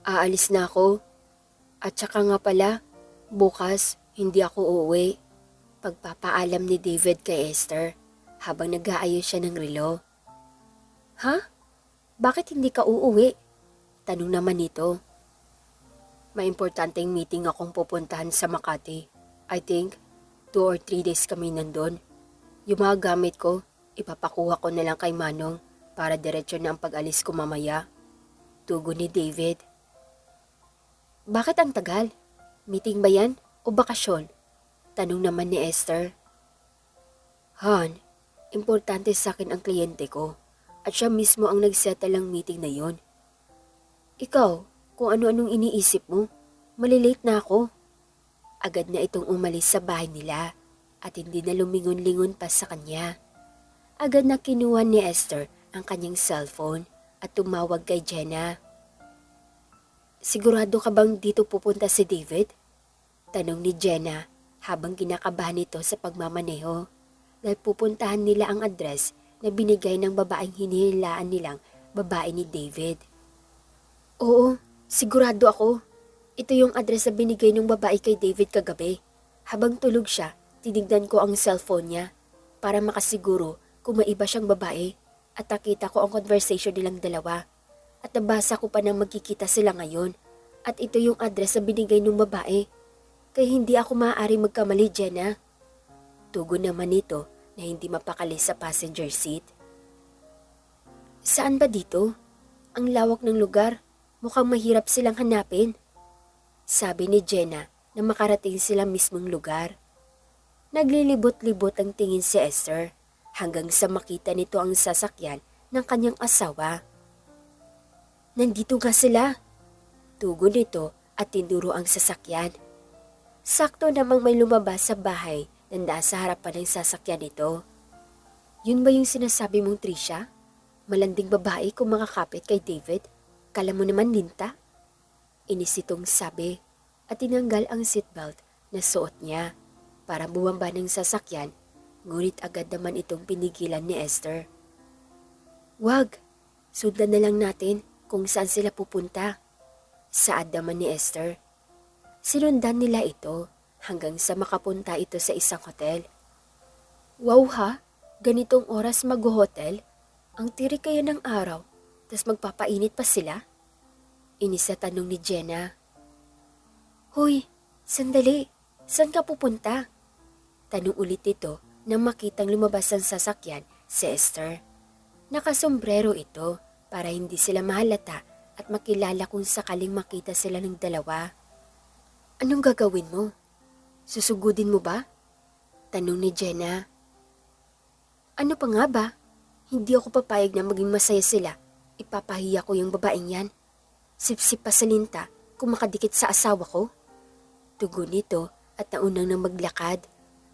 aalis na ako. At saka nga pala, bukas hindi ako uuwi. Pagpapaalam ni David kay Esther habang nag-aayos siya ng relo. Ha? Bakit hindi ka uuwi? Tanong naman nito. May importanteng meeting akong pupuntahan sa Makati. I think 2 or 3 days kami nandun. Yung mga gamit ko, ipapakuha ko na lang kay Manong para diretso na ang pag-alis ko mamaya. Tugon ni David. Bakit ang tagal? Meeting ba yan o bakasyon? Tanong naman ni Esther. Han, importante sa akin ang kliyente ko at siya mismo ang nagsettle ng meeting na yon. Ikaw, kung ano-anong iniisip mo, Malilate na ako. Agad na itong umalis sa bahay nila at hindi na lumingon-lingon pa sa kanya. Agad na kinuha ni Esther ang kanyang cellphone at tumawag kay Jenna. Sigurado ka bang dito pupunta si David? Tanong ni Jenna habang kinakabahan ito sa pagmamaneho dahil pupuntahan nila ang address na binigay ng babaeng hinihilaan nilang babae ni David. Oo, sigurado ako. Ito yung address na binigay ng babae kay David kagabi. Habang tulog siya, tinignan ko ang cellphone niya para makasiguro kung may iba siyang babae at nakita ko ang conversation nilang dalawa. At nabasa ko pa na magkikita sila ngayon at ito yung address na binigay ng babae. Kaya hindi ako maaari magkamali, Jenna. Tugon naman nito na hindi mapakali sa passenger seat. Saan ba dito? Ang lawak ng lugar. Mukhang mahirap silang hanapin. Sabi ni Jenna na makarating sila mismong lugar. Naglilibot-libot ang tingin si Esther hanggang sa makita nito ang sasakyan ng kanyang asawa. Nandito nga sila. Tugon nito at tinuro ang sasakyan. Sakto namang may lumabas sa bahay na nasa harapan ng sasakyan nito. Yun ba yung sinasabi mong Trisha? Malanding babae kung makakapit kay David? Kala mo naman linta? Inis itong sabi at tinanggal ang seatbelt na suot niya para bumaba ng sasakyan, ngunit agad naman itong pinigilan ni Esther. Wag, sundan na lang natin kung saan sila pupunta. Saad naman ni Esther. Sinundan nila ito hanggang sa makapunta ito sa isang hotel. Wow ha, ganitong oras mag-hotel? Ang tirik kaya ng araw, tas magpapainit pa sila? Inis na tanong ni Jenna. Hoy, sandali, saan ka pupunta? Tanong ulit ito nang makitang lumabas ang sasakyan si Esther. Nakasombrero ito para hindi sila mahalata at makilala kung sakaling makita sila ng dalawa. Anong gagawin mo? Susugudin mo ba? Tanong ni Jenna. Ano pa nga ba? Hindi ako papayag na maging masaya sila. Ipapahiya ko yung babaeng yan. Sip-sip pa sa linta kung makadikit sa asawa ko. Tugon nito at naunang nang maglakad.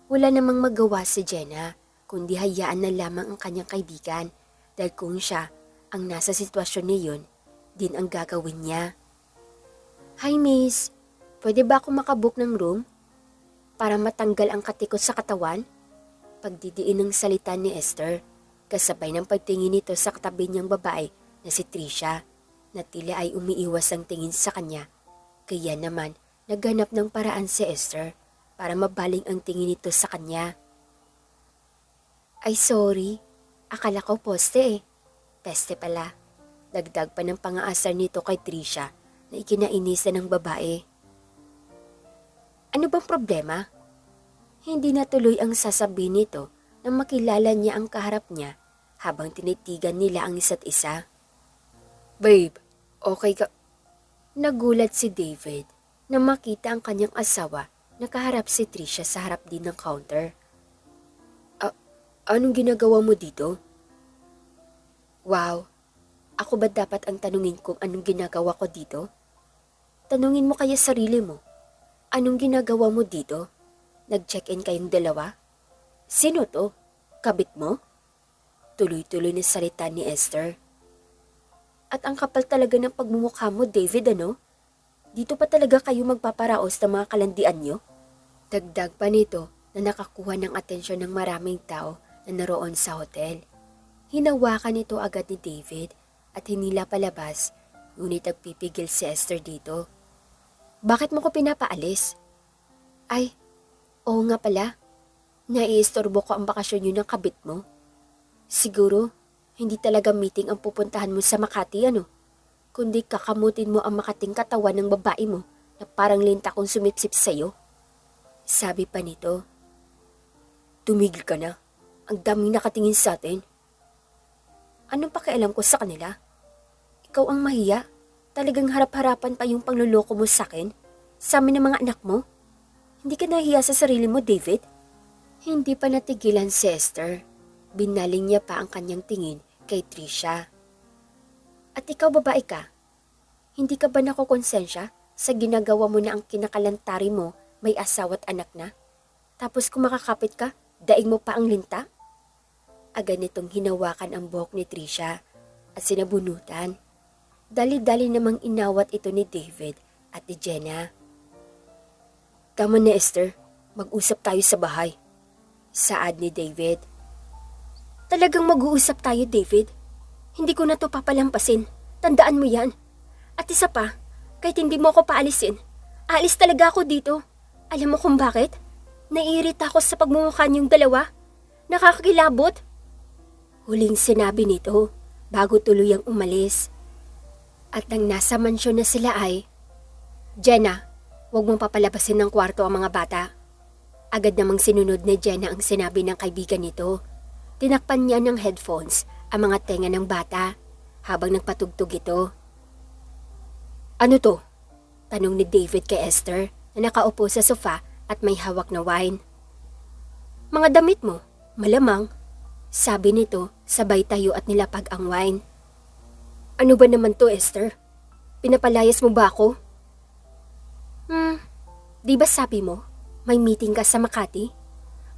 Wala namang magawa si Jenna kundi hayaan na lamang ang kanyang kaibigan dahil kung siya ang nasa sitwasyon niyon, din ang gagawin niya. Hi miss, pwede ba ako makabook ng room? Para matanggal ang katikot sa katawan? Pagdidiin ng salita ni Esther, kasabay ng pagtingin nito sa katabi niyang babae na si Trisha, na tila ay umiiwas ang tingin sa kanya. Kaya naman, naghanap ng paraan si Esther para mabaling ang tingin nito sa kanya. Ay sorry, akala ko poste eh. Peste pala. Dagdag pa ng pang-aasar nito kay Trisha na ikinainisan ng babae. Ano bang problema? Hindi natuloy ang sasabihin nito nang makilala niya ang kaharap niya habang tinitigan nila ang isa't isa. Babe, okay ka? Nagulat si David na makita ang kanyang asawa na kaharap si Trisha sa harap din ng counter. Anong ginagawa mo dito? Wow, ako ba dapat ang tanungin kung anong ginagawa ko dito? Tanungin mo kaya sarili mo. Anong ginagawa mo dito? Nag-check-in kayong dalawa? Sino to? Kabit mo? Tuloy-tuloy na salita ni Esther. At ang kapal talaga ng pagmumukha mo, David, ano? Dito pa talaga kayo magpaparaos ng mga kalandian nyo? Dagdag pa nito na nakakuha ng atensyon ng maraming tao na naroon sa hotel. Hinawakan nito agad ni David at hinila palabas, ngunit nagpipigil si Esther dito. Bakit mo ko pinapaalis? Ay, oo nga pala. Naiistorbo ko ang bakasyon yun ng kabit mo. Siguro, hindi talaga meeting ang pupuntahan mo sa Makati, ano? Kundi kakamutin mo ang makating katawan ng babae mo na parang linta kong sumipsip sa'yo. Sabi pa nito. Tumigil ka na. Ang daming nakatingin sa atin. Anong pakialam ko sa kanila? Ikaw ang mahiya. Talagang harap-harapan pa yung pangluloko mo sa akin. Sa amin ng mga anak mo. Hindi ka nahiya sa sarili mo, David? Hindi pa natigilan si Esther. Binaling niya pa ang kanyang tingin kay Trisha. At ikaw babae ka? Hindi ka ba nakukonsensya Sa ginagawa mo na ang kinakalantari mo, may asawa at anak na? Tapos kung makakapit ka, daing mo pa ang linta? Agad nitong hinawakan ang buhok ni Trisha at sinabunutan. Dali-dali namang inawat ito ni David at ni Jenna. Tama na Esther, mag-usap tayo sa bahay. Saad ni David. Talagang mag-uusap tayo David? Hindi ko na to papalampasin. Tandaan mo yan. At isa pa, kahit hindi mo ako paalisin, aalis talaga ako dito. Alam mo kung bakit? Naiirita ako sa pagmumukha niyong dalawa. Nakakakilabot. Huling sinabi nito bago tuluyang umalis. At nang nasa mansyon na sila ay, Jenna, huwag mong papalabasin ng kwarto ang mga bata. Agad namang sinunod ni Jenna ang sinabi ng kaibigan nito. Tinakpan niya ng headphones ang mga tenga ng bata habang nagpatugtog ito. Ano to? Tanong ni David kay Esther na nakaupo sa sofa at may hawak na wine. Mga damit mo, malamang. Sabi nito sabay tayo at nilapag ang wine. Ano ba naman to Esther? Pinapalayas mo ba ako? Di ba sabi mo, may meeting ka sa Makati?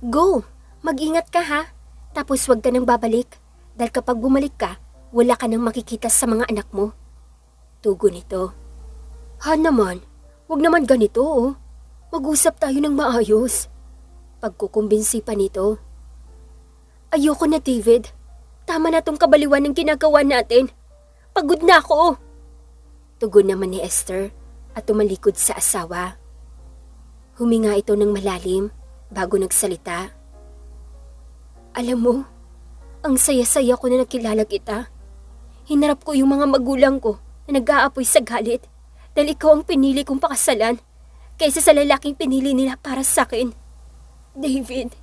Go! Mag-ingat ka ha! Tapos wag ka nang babalik dahil kapag bumalik ka, wala ka nang makikita sa mga anak mo. Tugon nito. Ha naman, wag naman ganito oh. Mag-usap tayo ng maayos. Pagkukumbinsi pa nito. Ayoko na David. Tama na tong kabaliwan ng ginagawa natin. Pagod na ako. Tugon naman ni Esther at tumalikod sa asawa. Huminga ito ng malalim bago nagsalita. Alam mo, ang saya-saya ko na nakilala kita. Hinarap ko yung mga magulang ko na nag-aapoy sa galit dahil ikaw ang pinili kong pakasalan kaysa sa lalaking pinili nila para sa akin. David,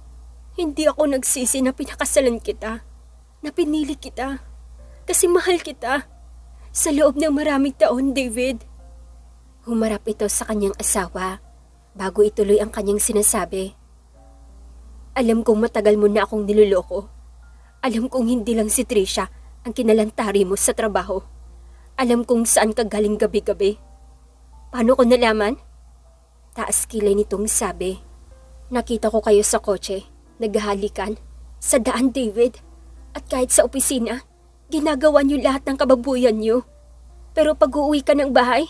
hindi ako nagsisi na pinakasalan kita, na pinili kita, kasi mahal kita. Sa loob ng maraming taon, David. Humarap ito sa kanyang asawa bago ituloy ang kanyang sinasabi. Alam kong matagal mo na akong niloloko. Alam kong hindi lang si Trisha ang kinalantari mo sa trabaho. Alam kong saan ka galing gabi-gabi. Paano ko nalaman? Taas kilay nitong sabi. Nakita ko kayo sa kotse, naghahalikan, sa daan David. At kahit sa opisina, ginagawa niyo lahat ng kababuyan niyo. Pero pag uuwi ka ng bahay,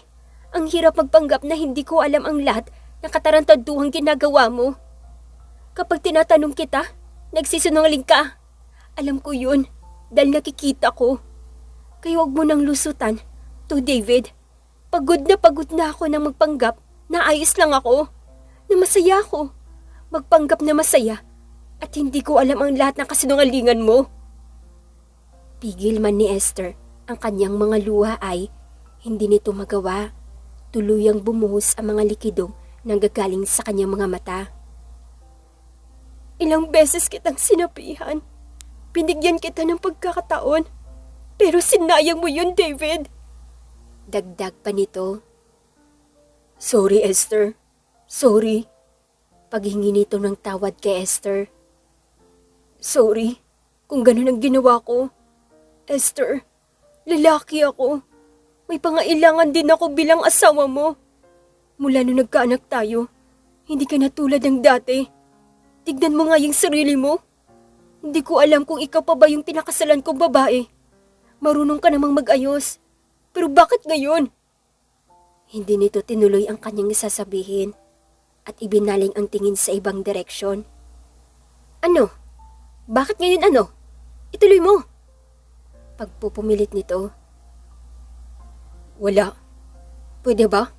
ang hirap magpanggap na hindi ko alam ang lahat ng katarantaduhang ginagawa mo. Kapag tinatanong kita, nagsisinungaling ka. Alam ko yun, dahil nakikita ko. Kaya huwag mo nang lusutan, to David. Pagod na ako nang magpanggap na ayos lang ako, na masaya ako. Magpanggap na masaya at hindi ko alam ang lahat ng kasinungalingan mo. Pigil man ni Esther ang kanyang mga luha ay hindi nito magawa. Tuluyang bumuhos ang mga likidong nanggagaling sa kanyang mga mata. Ilang beses kitang sinabihan. Binigyan kita ng pagkakataon. Pero sinayang mo yun, David. Dagdag pa nito. Sorry, Esther. Sorry. Paghingi nito ng tawad kay Esther. Sorry kung ganun ang ginawa ko. Esther, lalaki ako. May pangailangan din ako bilang asawa mo. Mula nung nagkaanak tayo, hindi ka na tulad ng dati. Tignan mo nga yung sarili mo. Hindi ko alam kung ikaw pa ba yung pinakasalan kong babae. Marunong ka namang mag-ayos. Pero bakit ngayon? Hindi nito tinuloy ang kanyang sasabihin at ibinaling ang tingin sa ibang direksyon. Ano? Bakit ngayon ano? Ituloy mo. Pagpupumilit nito. Wala. Pwede ba?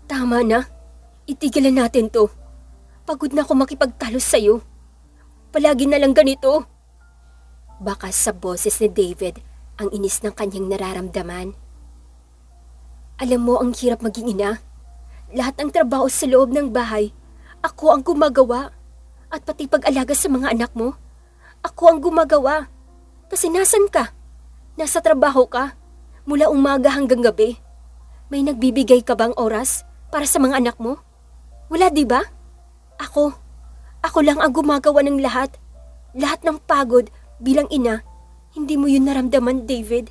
Tama na. Itigilan natin to. Pagod na ako makipagtalo sa'yo. Palagi na lang ganito. Bakas sa boses ni David ang inis ng kanyang nararamdaman. Alam mo ang hirap maging ina. Lahat ng trabaho sa loob ng bahay, ako ang gumagawa. At pati pag-alaga sa mga anak mo, ako ang gumagawa. Kasi nasan ka? Nasa trabaho ka, mula umaga hanggang gabi. May nagbibigay ka bang oras para sa mga anak mo? Wala, di ba? Ako lang ang gumagawa ng lahat. Lahat ng pagod bilang ina, hindi mo yun naramdaman, David.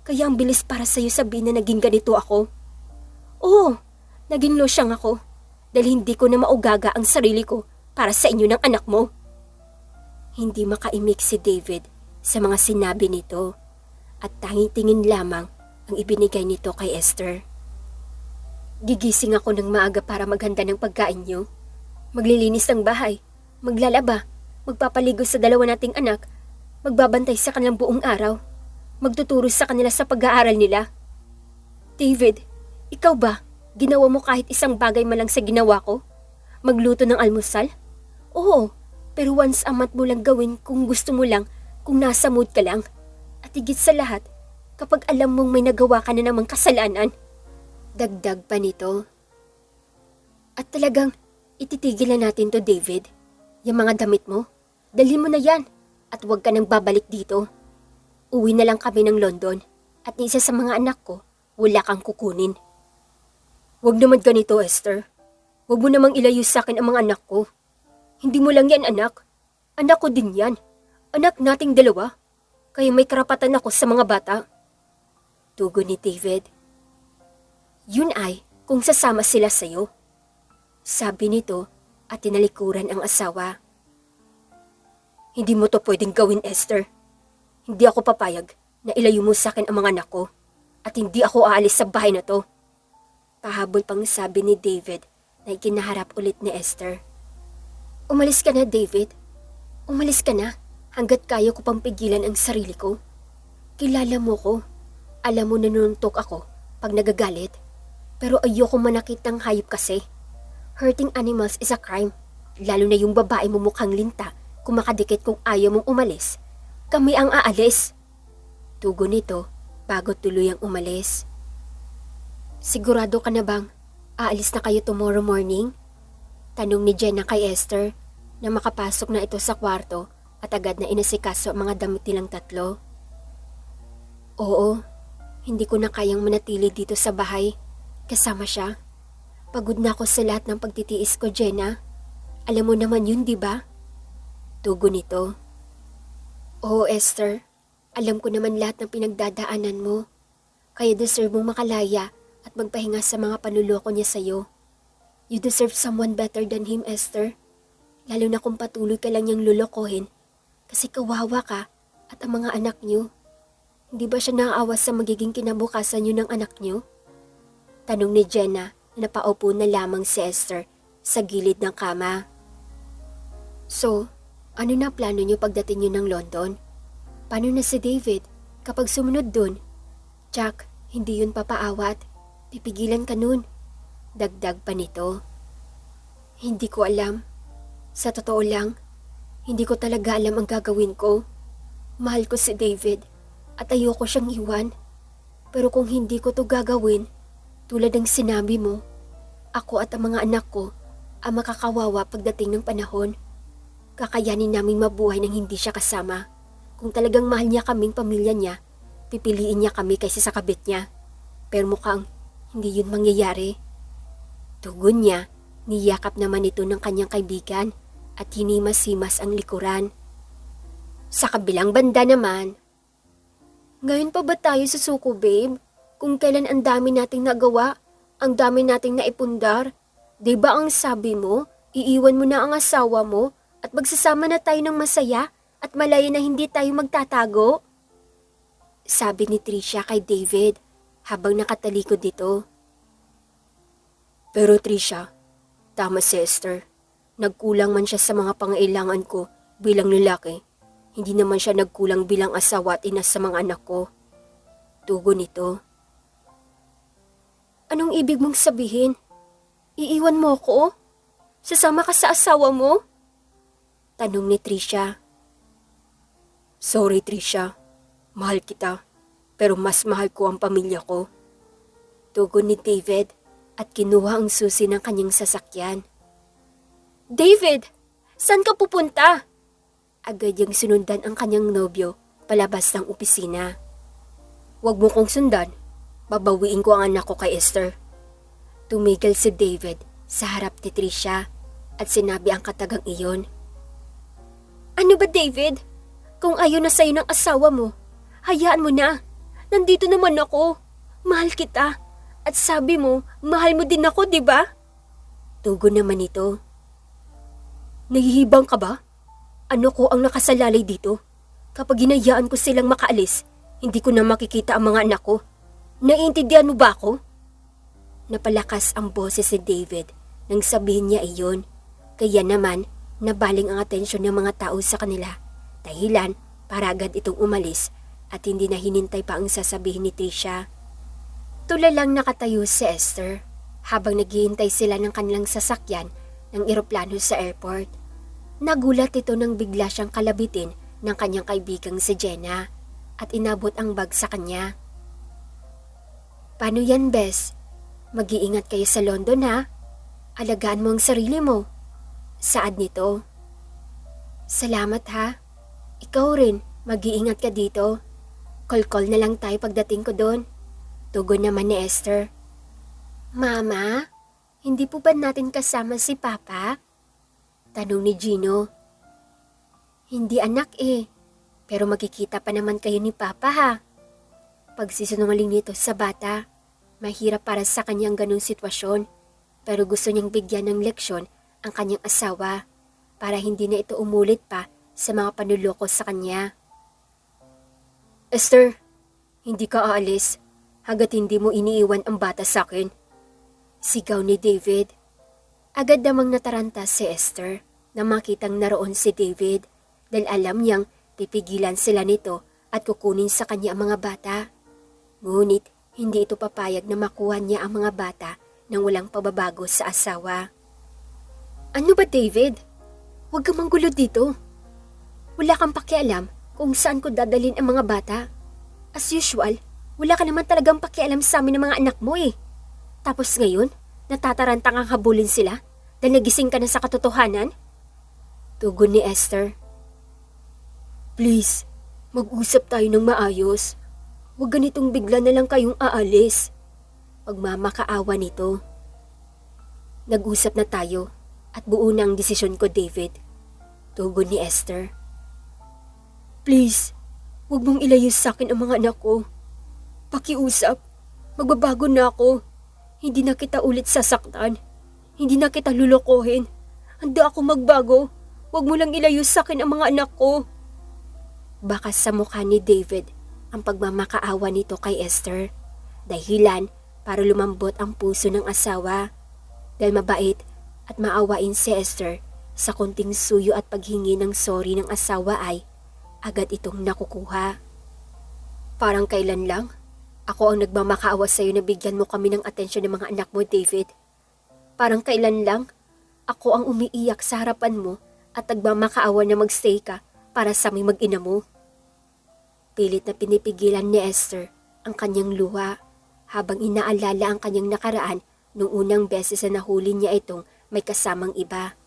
Kaya ang bilis para sa'yo sabihin na naging ganito ako. Oo, Naging losyang ako dahil hindi ko na maugaga ang sarili ko para sa inyo ng anak mo. Hindi makaimik si David sa mga sinabi nito at tanging tingin lamang ang ibinigay nito kay Esther. Gigising ako ng maaga para maghanda ng pagkain niyo. Maglilinis ng bahay, maglalaba, magpapaligo sa dalawa nating anak, magbabantay sa kanilang buong araw, magtuturo sa kanila sa pag-aaral nila. David, ikaw ba? Ginawa mo kahit isang bagay man lang sa ginawa ko? Magluto ng almusal? Oo, pero once a month mo lang gawin kung gusto mo lang, kung nasa mood ka lang. At higit sa lahat, kapag alam mong may nagawa ka na namang kasalanan. Dagdag pa nito. At talagang ititigil na natin to, David. Yung mga damit mo, dalhin mo na yan at huwag ka nang babalik dito. Uwi na lang kami ng London at ni isa sa mga anak ko, wala kang kukunin. Huwag naman ganito, Esther. Huwag mo namang ilayo sa akin ang mga anak ko. Hindi mo lang yan, anak. Anak ko din yan. Anak nating dalawa. Kaya may karapatan ako sa mga bata. Tugon ni David. Yun ay kung sasama sila sa'yo. Sabi nito at tinalikuran ang asawa. Hindi mo to pwedeng gawin, Esther. Hindi ako papayag na ilayo mo sa akin ang mga anak ko. At hindi ako aalis sa bahay na to. Pahabol pang sabi ni David na ikinaharap ulit ni Esther. Umalis ka na, David. Umalis ka na hanggat kaya ko pang pigilan ang sarili ko. Kilala mo ko. Alam mo na nununtok ako pag nagagalit. Pero ayoko manakit ng hayop kasi. Hurting animals is a crime. Lalo na yung babae mo mukhang linta kung makadikit kung ayaw mong umalis. Kami ang aalis. Tugon nito bago tuluyang umalis. Sigurado ka na bang aalis na kayo tomorrow morning? Tanong ni Jenna kay Esther na makapasok na ito sa kwarto at agad na inasikaso ang mga damit nilang tatlo. Oo, hindi ko na kayang manatili dito sa bahay. Kasama siya. Pagod na ako sa lahat ng pagtitiis ko, Jenna. Alam mo naman yun, di ba? Tugon nito. Oo, Esther. Alam ko naman lahat ng pinagdadaanan mo. Kaya deserve mong makalaya at magpahinga sa mga panuloko niya sa'yo. You deserve someone better than him, Esther. Lalo na kung patuloy ka lang niyang lulukohin kasi kawawa ka at ang mga anak niyo. Hindi ba siya naaawa sa magiging kinabukasan niyo ng anak niyo? Tanong ni Jenna na napaupo na lamang si Esther sa gilid ng kama. So, ano na plano niyo pagdating niyo ng London? Paano na si David kapag sumunod dun? Jack, hindi yun papaawat. Pipigilan ka nun. Dagdag pa nito. Hindi ko alam. Sa totoo lang, hindi ko talaga alam ang gagawin ko. Mahal ko si David at ayoko siyang iwan. Pero kung hindi ko to gagawin, tulad ng sinabi mo, ako at ang mga anak ko ang makakawawa pagdating ng panahon. Kakayanin naming mabuhay nang hindi siya kasama. Kung talagang mahal niya kaming pamilya niya, pipiliin niya kami kaysa sa kabit niya. Pero mukhang hindi yun mangyayari. Tugon niya, niyakap naman ito ng kanyang kaibigan at hinimas-himas ang likuran. Sa kabilang banda naman, ngayon pa ba tayo susuko, babe? Kung kailan ang dami nating nagawa, ang dami nating naipundar. Diba ang sabi mo, iiwan mo na ang asawa mo at magsasama na tayo ng masaya at malaya na hindi tayo magtatago? Sabi ni Tricia kay David habang nakatalikod dito. Pero Tricia, tama si Esther. Nagkulang man siya sa mga pangailangan ko bilang lalaki. Hindi naman siya nagkulang bilang asawa at ina sa mga anak ko. Tugon nito. Anong ibig mong sabihin? Iiwan mo ko? Sasama ka sa asawa mo? Tanong ni Tricia. Sorry Tricia, mahal kita, pero mas mahal ko ang pamilya ko. Tugon ni David at kinuha ang susi ng kanyang sasakyan. David, saan ka pupunta? Agad niyang sinundan ang kanyang nobyo palabas ng opisina. Huwag mo kong sundan. Babawiin ko ang anak ko kay Esther. Tumigil si David sa harap ni Tricia at sinabi ang katagang iyon. Ano ba, David? Kung ayaw na sa'yo ng asawa mo, hayaan mo na. Nandito naman ako. Mahal kita. At sabi mo, mahal mo din ako, di ba? Tugon naman ito. Nahihibang ka ba? Ano ko ang nakasalalay dito? Kapag hinayaan ko silang makaalis, hindi ko na makikita ang mga anak ko. Naiintindihan mo ba ako? Napalakas ang boses ni David nang sabihin niya iyon. Kaya naman, nabaling ang atensyon ng mga tao sa kanila. Dahilan para agad itong umalis at hindi na hinintay pa ang sasabihin ni Tricia. Tulalang nakatayo si Esther habang naghihintay sila ng kanilang sasakyan ng eroplano sa airport. Nagulat ito nang bigla siyang kalabitin ng kanyang kaibigang si Jenna at inabot ang bag sa kanya. Paano yan, Bes? Mag-iingat kayo sa London, ha? Alagaan mo ang sarili mo. Saad nito. Salamat, ha? Ikaw rin, mag-iingat ka dito. Call-call na lang tayo pagdating ko doon. Tugon naman ni Esther. Mama, hindi po ba natin kasama si Papa? Tanong ni Gino. Hindi anak pero magkikita pa naman kayo ni Papa ha. Pagsisinungaling nito sa bata, mahirap para sa kanyang ganung sitwasyon pero gusto niyang bigyan ng leksyon ang kanyang asawa para hindi na ito umulit pa sa mga panuloko sa kanya. Esther, hindi ka aalis hanggat hindi mo iniiwan ang bata sa akin. Sigaw ni David. Agad namang nataranta si Esther na makitang naroon si David dahil alam niyang pipigilan sila nito at kukunin sa kanya ang mga bata. Ngunit hindi ito papayag na makuha niya ang mga bata nang walang pababago sa asawa. Ano ba, David? Huwag kang manggulo dito. Wala kang pakialam kung saan ko dadalhin ang mga bata. As usual, wala ka naman talagang pakialam sa amin ng mga anak mo Tapos ngayon, natataranta kang habulin sila dahil nagising ka na sa katotohanan? Tugon ni Esther. Please, mag-usap tayo ng maayos. Huwag ganitong bigla na lang kayong aalis. Pagmamakaawa nito. Nag-usap na tayo at buo na ang desisyon ko, David. Tugon ni Esther. Please, huwag mong ilayo sa akin ang mga anak ko. Pakiusap, magbabago na ako. Hindi na kita ulit sasaktan. Hindi na kita lulokohin. Handa ako magbago. Huwag mo lang ilayo sa akin ang mga anak ko. Bakas sa mukha ni David ang pagmamakaawa nito kay Esther. Dahilan para lumambot ang puso ng asawa. Dahil mabait at maawain si Esther sa konting suyo at paghingi ng sorry ng asawa ay agad itong nakukuha. Parang kailan lang, ako ang nagmamakaawa sa iyo na bigyan mo kami ng atensyon ng mga anak mo, David. Parang kailan lang, ako ang umiiyak sa harapan mo at nagmamakaawa na magstay ka para sa aming mag-ina mo. Pilit na pinipigilan ni Esther ang kanyang luha habang inaalala ang kanyang nakaraan nung unang beses na nahuli niya itong may kasamang iba.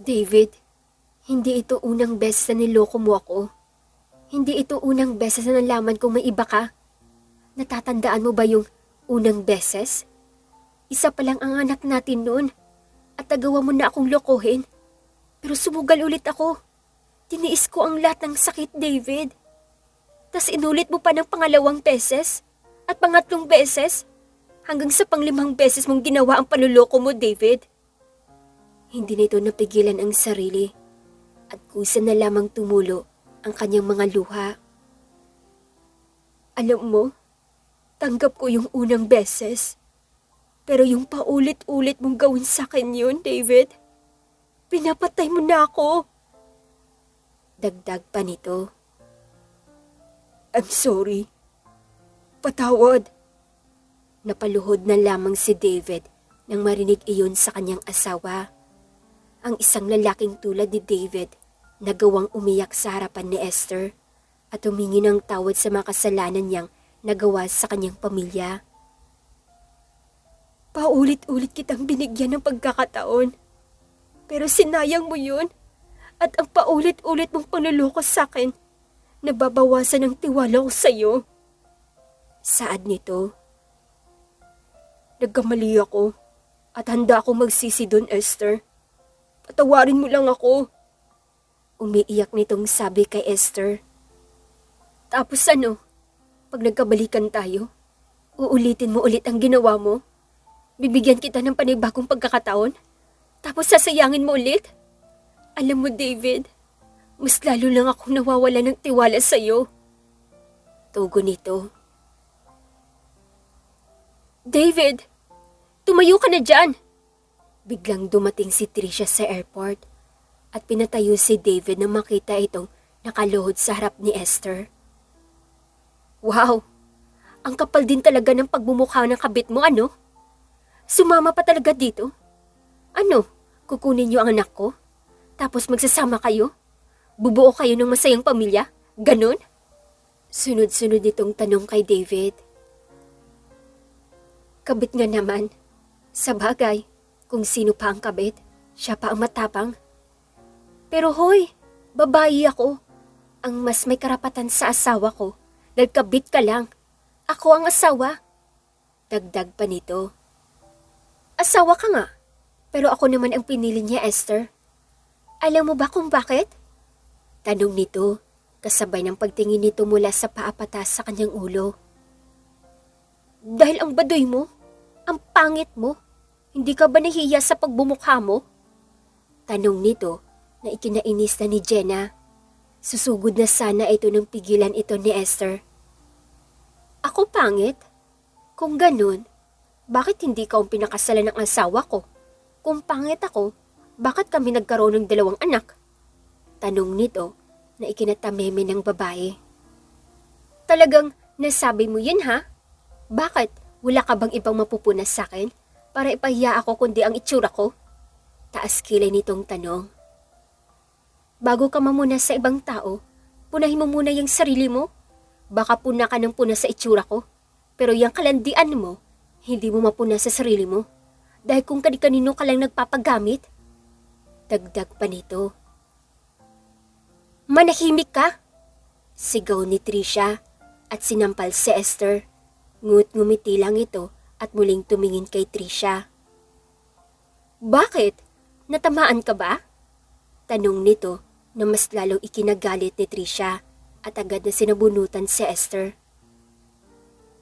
David, hindi ito unang beses na niloko mo ako. Hindi ito unang beses na nalaman kong may iba ka. Natatandaan mo ba yung unang beses? Isa pa lang ang anak natin noon at nagawa mo na akong lokohin. Pero sumugal ulit ako. Tiniis ko ang lahat ng sakit, David. Tas inulit mo pa ng pangalawang beses at pangatlong beses hanggang sa panglimang beses mong ginawa ang panluloko mo, David. Hindi na ito napigilan ang sarili at kusa na lamang tumulo ang kanyang mga luha. Alam mo, tanggap ko yung unang beses. Pero yung paulit-ulit mong gawin sa akin yun, David, pinapatay mo na ako. Dagdag pa nito. I'm sorry. Patawad. Napaluhod na lamang si David nang marinig iyon sa kanyang asawa. Ang isang lalaking tulad ni David na gawang umiyak sa harapan ni Esther at humingi ng tawad sa mga kasalanan niyang nagawa sa kanyang pamilya. Paulit-ulit kitang binigyan ng pagkakataon. Pero sinayang mo yun at ang paulit-ulit mong panluloko sa akin, nababawasan ang tiwala ko sa iyo. Saad nito. Nagkamali ako at handa akong magsisi doon, Esther. Patawarin mo lang ako. Umiiyak nitong sabi kay Esther. Tapos ano, pag nagkabalikan tayo, Uulitin mo ulit ang ginawa mo? Bibigyan kita ng panibagong pagkakataon? Tapos sasayangin mo ulit? Alam mo, David, mas lalo lang akong nawawala ng tiwala sa'yo. Tugon nito. David, tumayo ka na dyan! Biglang dumating si Tricia sa airport at pinatayo si David nang makita itong nakaluhod sa harap ni Esther. Wow! Ang kapal din talaga ng pagmumukha ng kabit mo, ano? Sumama pa talaga dito? Ano, kukunin niyo ang anak ko? Tapos magsasama kayo? Bubuo kayo ng masayang pamilya? Ganon? Sunod-sunod itong tanong kay David. Kabit nga naman. Sa bagay, kung sino pa ang kabit, siya pa ang matapang. Pero hoy, babae ako. Ang mas may karapatan sa asawa ko. Dahil kabit ka lang. Ako ang asawa. Dagdag pa nito. Asawa ka nga. Pero ako naman ang pinili niya, Esther. Alam mo ba kung bakit? Tanong nito, kasabay ng pagtingin nito mula sa paapatas sa kanyang ulo. Dahil ang baduy mo, ang pangit mo, hindi ka ba nahiya sa pagbumukha mo? Tanong nito na ikinainis na ni Jenna. Susugod na sana ito nang pigilan ito ni Esther. Ako pangit? Kung ganun, bakit hindi ka ang pinakasalan ng asawa ko? Kung pangit ako, bakit kami nagkaroon ng 2 anak? Tanong nito na ikinatameme ng babae. Talagang nasabi mo yun ha? Bakit? Wala ka bang ibang mapupunas sa akin para ipahiya ako kundi ang itsura ko? Taas kilay nitong tanong. Bago ka mamunas sa ibang tao, punahin mo muna yung sarili mo. Baka puna ka ng puna sa itsura ko, pero yung kalandian mo, hindi mo mapuna sa sarili mo. Dahil kung kani-kanino ka lang nagpapagamit. Dagdag pa nito. Manahimik ka! Sigaw ni Tricia at sinampal si Esther. Ngut ngumiti lang ito at muling tumingin kay Tricia. Bakit? Natamaan ka ba? Tanong nito na mas lalong ikinagalit ni Tricia at agad na sinabunutan si Esther.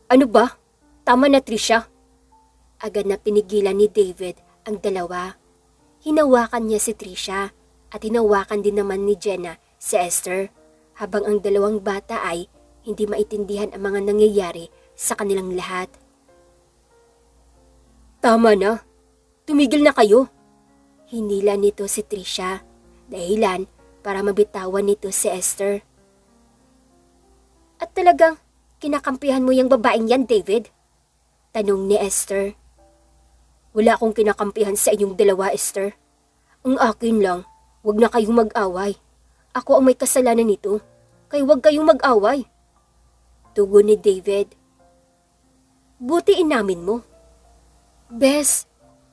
Ano ba? Tama na, Tricia. Agad na pinigilan ni David ang dalawa. Hinawakan niya si Tricia at hinawakan din naman ni Jenna si Esther habang ang 2 bata ay hindi maintindihan ang mga nangyayari sa kanilang lahat. Tama na. Tumigil na kayo. Hinila nito si Tricia, dahilan para mabitawan nito si Esther. At talagang kinakampihan mo yung babaeng yan, David? Tanong ni Esther. Wala akong kinakampihan sa inyong 2, Esther. Ang akin lang, wag na kayong mag-away. Ako ang may kasalanan nito, kaya wag kayong mag-away. Tugon ni David. Buti inamin mo. Bes,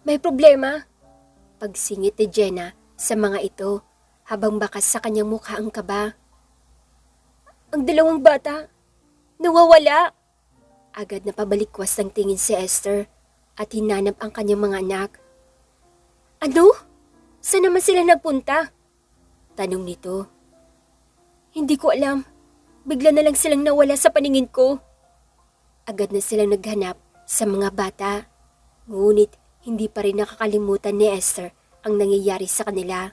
may problema. Pagsingit ni Jenna sa mga ito habang bakas sa kanyang mukha ang kaba. Ang 2 bata, nawawala. Agad na pabalikwas ng tingin si Esther at hinanap ang kanyang mga anak. Ano? Saan naman sila nagpunta? Tanong nito. Hindi ko alam. Bigla na lang silang nawala sa paningin ko. Agad na silang naghanap sa mga bata. Ngunit hindi pa rin nakakalimutan ni Esther ang nangyayari sa kanila.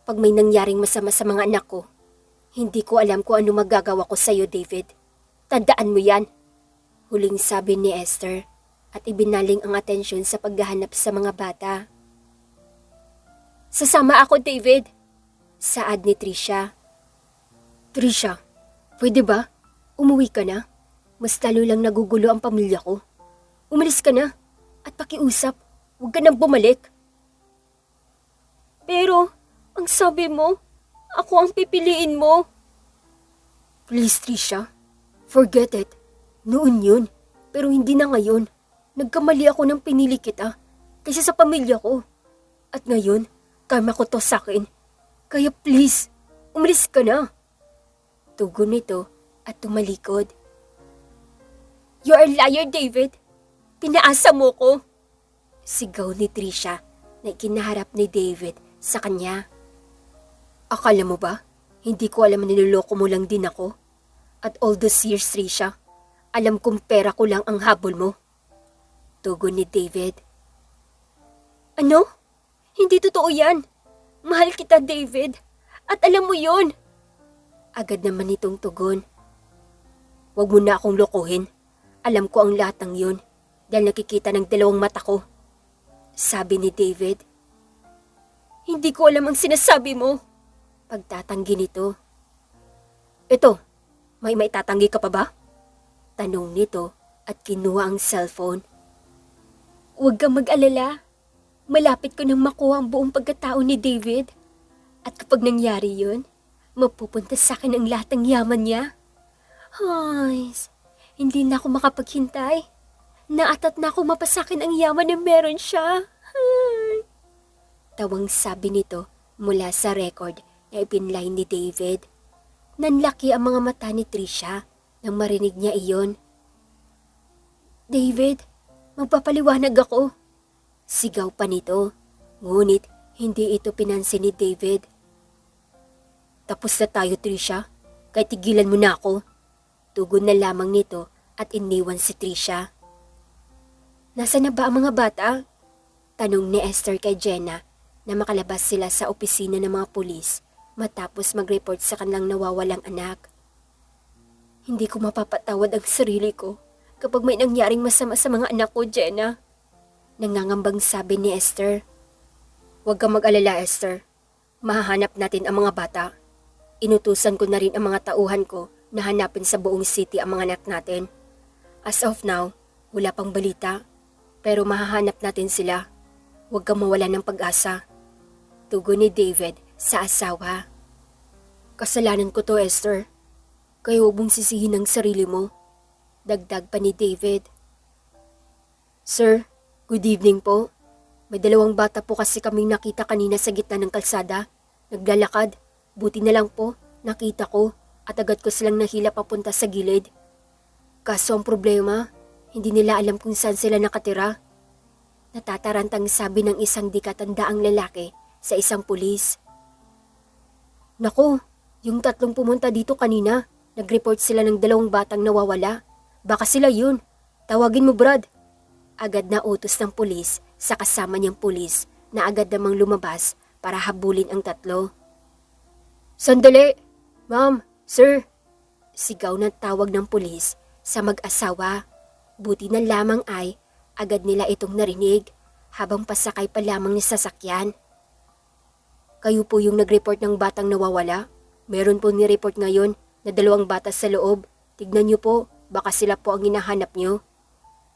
Pag may nangyaring masama sa mga anak ko, hindi ko alam kung ano magagawa ko sa iyo, David. Tandaan mo yan. Huling sabi ni Esther at ibinaling ang atensyon sa paghahanap sa mga bata. Sasama ako, David. Saad ni Tricia. Tricia, pwede ba? Umuwi ka na. Mas lalo lang nagugulo ang pamilya ko. Umalis ka na at pakiusap. Huwag ka nang bumalik. Pero, ang sabi mo, ako ang pipiliin mo. Please, Tricia. Forget it. Noon yun. Pero hindi na ngayon. Nagkamali ako nang pinili kita kaysa sa pamilya ko. At ngayon, karma ko to sa akin. Kaya please, umalis ka na. Tugon nito at tumalikod. You're a liar, David. Pinaasa mo ko. Sigaw ni Tricia na ikinaharap ni David sa kanya. Akala mo ba? Hindi ko alam na niloloko mo lang din ako. At all those years, Tricia, Alam kong pera ko lang ang habol mo. Tugon ni David. Ano? Hindi totoo yan. Mahal kita, David. At alam mo yon. Agad naman itong tugon. Huwag mo na akong lokohin. Alam ko ang lahat ng yun dahil nakikita ng dalawang mata ko. Sabi ni David. Hindi ko alam ang sinasabi mo. Pagtatanggi nito. Ito, may maitatanggi ka pa ba? Tanong nito at kinuha ang cellphone. Huwag kang mag-alala. Malapit ko nang makuha ang buong pagkatao ni David. At kapag nangyari yun, mapupunta sa akin ang lahat ng yaman niya. Ay, hindi na ako makapaghintay. Naatat na ako mapasakin ang yaman na meron siya. Ay. Tawang sabi nito mula sa record na ipinlay ni David. Nanlaki ang mga mata ni Trisha nang marinig niya iyon. David, magpapaliwanag ako. Sigaw pa nito, ngunit hindi ito pinansin ni David. Tapos na tayo, Trisha. Kaya tigilan mo na ako. Tugon na lamang nito at iniwan si Trisha. Nasaan na ba ang mga bata? Tanong ni Esther kay Jenna na makalabas sila sa opisina ng mga pulis matapos mag-report sa kanilang nawawalang anak. Hindi ko mapapatawad ang sarili ko kapag may nangyaring masama sa mga anak ko, Jenna. Nangangambang sabi ni Esther. Huwag kang mag-alala, Esther. Mahahanap natin ang mga bata. Inutusan ko na rin ang mga tauhan ko na hanapin sa buong city ang mga anak natin. As of now, wala pang balita. Pero mahahanap natin sila. Huwag kang mawala ng pag-asa. Tugon ni David sa asawa. Kasalanan ko to, Esther. Kaya huwag mong sisihin ang sarili mo. Dagdag pa ni David. Sir, good evening po. May dalawang bata po kasi kaming nakita kanina sa gitna ng kalsada. Naglalakad. Buti na lang po, nakita ko at agad ko silang nahila papunta sa gilid. Kaso ang problema, hindi nila alam kung saan sila nakatira. Natatarantang sabi ng isang di katandaang lalaki sa isang pulis. Naku, yung tatlong pumunta dito kanina, nag-report sila ng dalawang batang nawawala. Baka sila yun. Tawagin mo, Brad. Agad na utos ng pulis sa kasama niyang pulis na agad namang lumabas para habulin ang tatlo. Sandali! Ma'am, sir! Sigaw ng tawag ng pulis sa mag-asawa. Buti na lamang ay agad nila itong narinig habang pasakay pa lamang ni sasakyan. Kayo po yung nag-report ng batang nawawala? Meron po ni-report ngayon na dalawang bata sa loob. Tignan niyo po, baka sila po ang hinahanap niyo.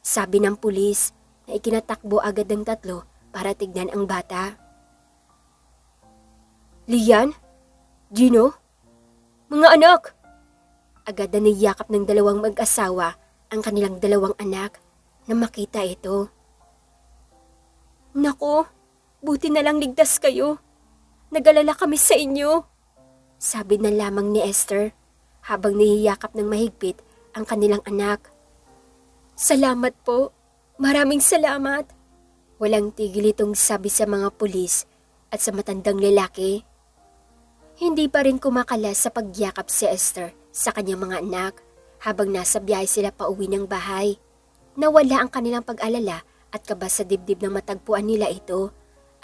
Sabi ng pulis na ikinatakbo agad ng tatlo para tignan ang bata. Lian? Gino? Mga anak! Agad na niyakap ng dalawang mag-asawa ang kanilang dalawang anak na makita ito. Naku, buti na lang ligtas kayo. Nag-alala kami sa inyo. Sabi na lamang ni Esther habang niyakap ng mahigpit ang kanilang anak. Salamat po. Maraming salamat. Walang tigil itong sabi sa mga pulis at sa matandang lalaki. Hindi pa rin kumakalas sa pagyakap si Esther sa kanyang mga anak habang nasa biyahe sila pauwi ng bahay. Nawala ang kanilang pag-alala at kaba sa dibdib na matagpuan nila ito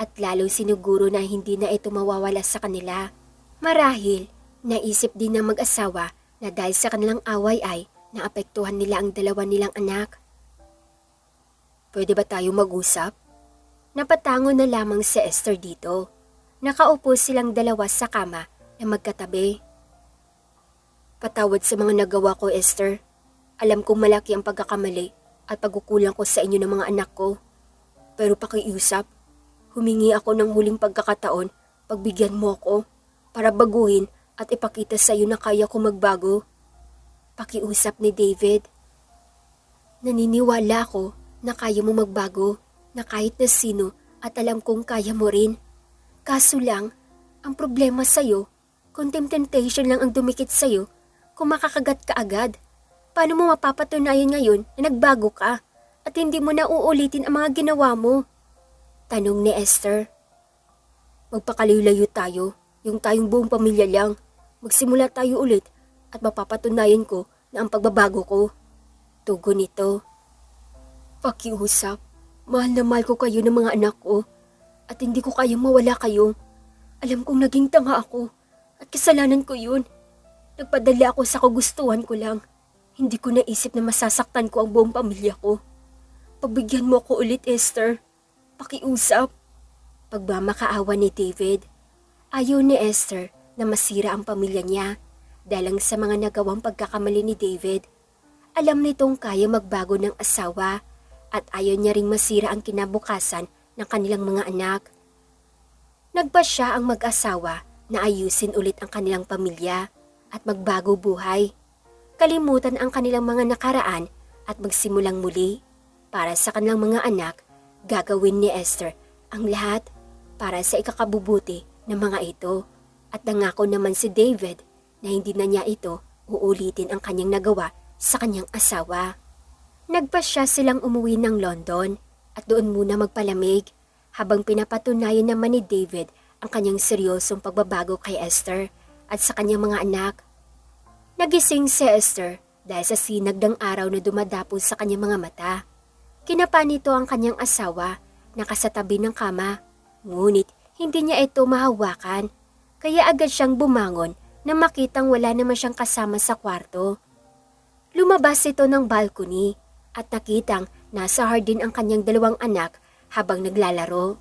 at lalo sinuguro na hindi na ito mawawala sa kanila. Marahil, naisip din ng mag-asawa na dahil sa kanilang away ay naapektuhan nila ang dalawa nilang anak. Pwede ba tayo mag-usap? Napatango na lamang si Esther dito. Nakaupo silang dalawa sa kama na magkatabi. Patawad sa mga nagawa ko, Esther. Alam kong malaki ang pagkakamali at pagkukulang ko sa inyo ng mga anak ko. Pero pakiusap, humingi ako ng huling pagkakataon, pagbigyan mo ako para baguhin at ipakita sa iyo na kaya ko magbago. Pakiusap ni David. Naniniwala ako na kaya mo magbago, na kahit na sino at alam kong kaya mo rin. Kaso lang, ang problema sa'yo, kung temptation lang ang dumikit sa'yo, kung makakagat ka agad, paano mo mapapatunayan ngayon na nagbago ka at hindi mo na uulitin ang mga ginawa mo? Tanong ni Esther. Magpakalayo-layo tayo, yung tayong buong pamilya lang. Magsimula tayo ulit at mapapatunayan ko na ang pagbabago ko. Tugon nito. Pakiusap, mahal na mahal ko kayo ng mga anak ko at hindi ko kayang mawala kayo. Alam kong naging tanga ako at kasalanan ko yun. Nagpadala ako sa kagustuhan ko lang. Hindi ko naisip na masasaktan ko ang buong pamilya ko. Pagbigyan mo ako ulit, Esther. Pakiusap. Pagmamakaawa ni David, ayaw ni Esther na masira ang pamilya niya dahil sa mga nagawang pagkakamali ni David. Alam nitong kaya magbago ng asawa at ayaw niya ring masira ang kinabukasan ng kanilang mga anak. Nagpasya ang mag-asawa na ayusin ulit ang kanilang pamilya at magbago buhay. Kalimutan ang kanilang mga nakaraan at magsimulang muli. Para sa kanilang mga anak, gagawin ni Esther ang lahat para sa ikakabubuti ng mga ito. At nangako naman si David na hindi na niya ito uulitin ang kanyang nagawa sa kanyang asawa. Nagpasya silang umuwi ng London at doon muna magpalamig habang pinapatunayan naman ni David ang kanyang seryosong pagbabago kay Esther at sa kanyang mga anak. Nagising si Esther dahil sa sinag ng araw na dumadapo sa kanyang mga mata. Kinapa nito ang kanyang asawa na kasatabi ng kama, ngunit hindi niya ito mahawakan, kaya agad siyang bumangon na makitang wala naman siyang kasama sa kwarto. Lumabas ito ng balcony at nakitang nasa hardin ang kanyang dalawang anak habang naglalaro.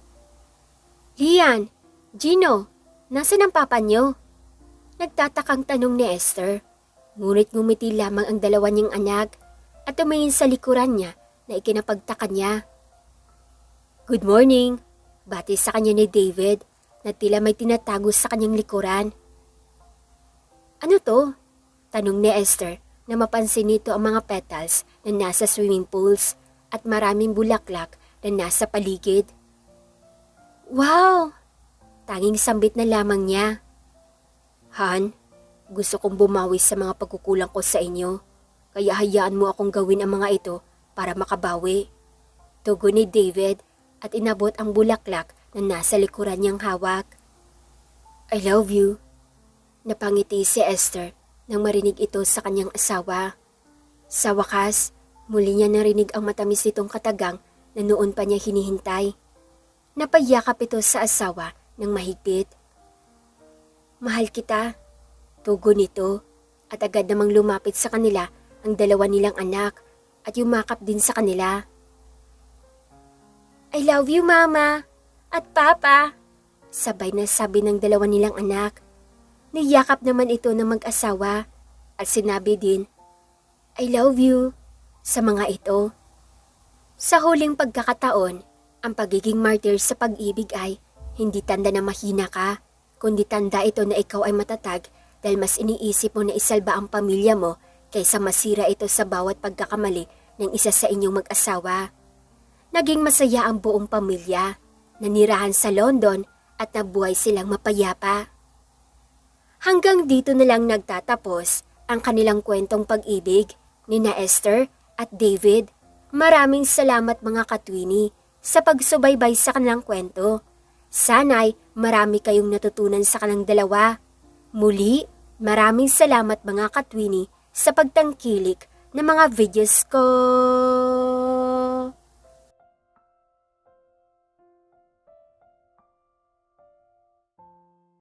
Lian, Gino, nasaan ang papa niyo? Nagtatakang tanong ni Esther. Ngunit ngumiti lamang ang dalawa niyang anak at tumingin sa likuran niya na ikinapagtaka niya. Good morning, bati sa kanya ni David na tila may tinatago sa kanyang likuran. Ano to? Tanong ni Esther na mapansin nito ang mga petals na nasa swimming pools at maraming bulaklak na nasa paligid. Wow! Tanging sambit na lamang niya. Han, gusto kong bumawi sa mga pagkukulang ko sa inyo, kaya hayaan mo akong gawin ang mga ito para makabawi. Tugon ni David at inabot ang bulaklak na nasa likuran niyang hawak. I love you. Napangiti si Esther nang marinig ito sa kanyang asawa. Sa wakas, muli niya narinig ang matamis nitong katagang na noon pa niya hinihintay. Napayakap ito sa asawa ng mahigpit. Mahal kita. Tugon nito at agad namang lumapit sa kanila ang dalawa nilang anak at yumakap din sa kanila. I love you, Mama at Papa, sabay na sabi ng dalawa nilang anak. Niyakap naman ito ng mag-asawa at sinabi din, I love you sa mga ito. Sa huling pagkakataon, ang pagiging martyr sa pag-ibig ay hindi tanda na mahina ka, kundi tanda ito na ikaw ay matatag dahil mas iniisip mo na isalba ang pamilya mo kaysa masira ito sa bawat pagkakamali ng isa sa inyong mag-asawa. Naging masaya ang buong pamilya, nanirahan sa London at nabuhay silang mapayapa. Hanggang dito na lang nagtatapos ang kanilang kwentong pag-ibig ni na Esther at David. Maraming salamat mga katwini sa pagsubaybay sa kanilang kwento. Sana'y marami kayong natutunan sa kanilang dalawa. Muli, maraming salamat mga katwini sa pagtangkilik ng mga videos ko.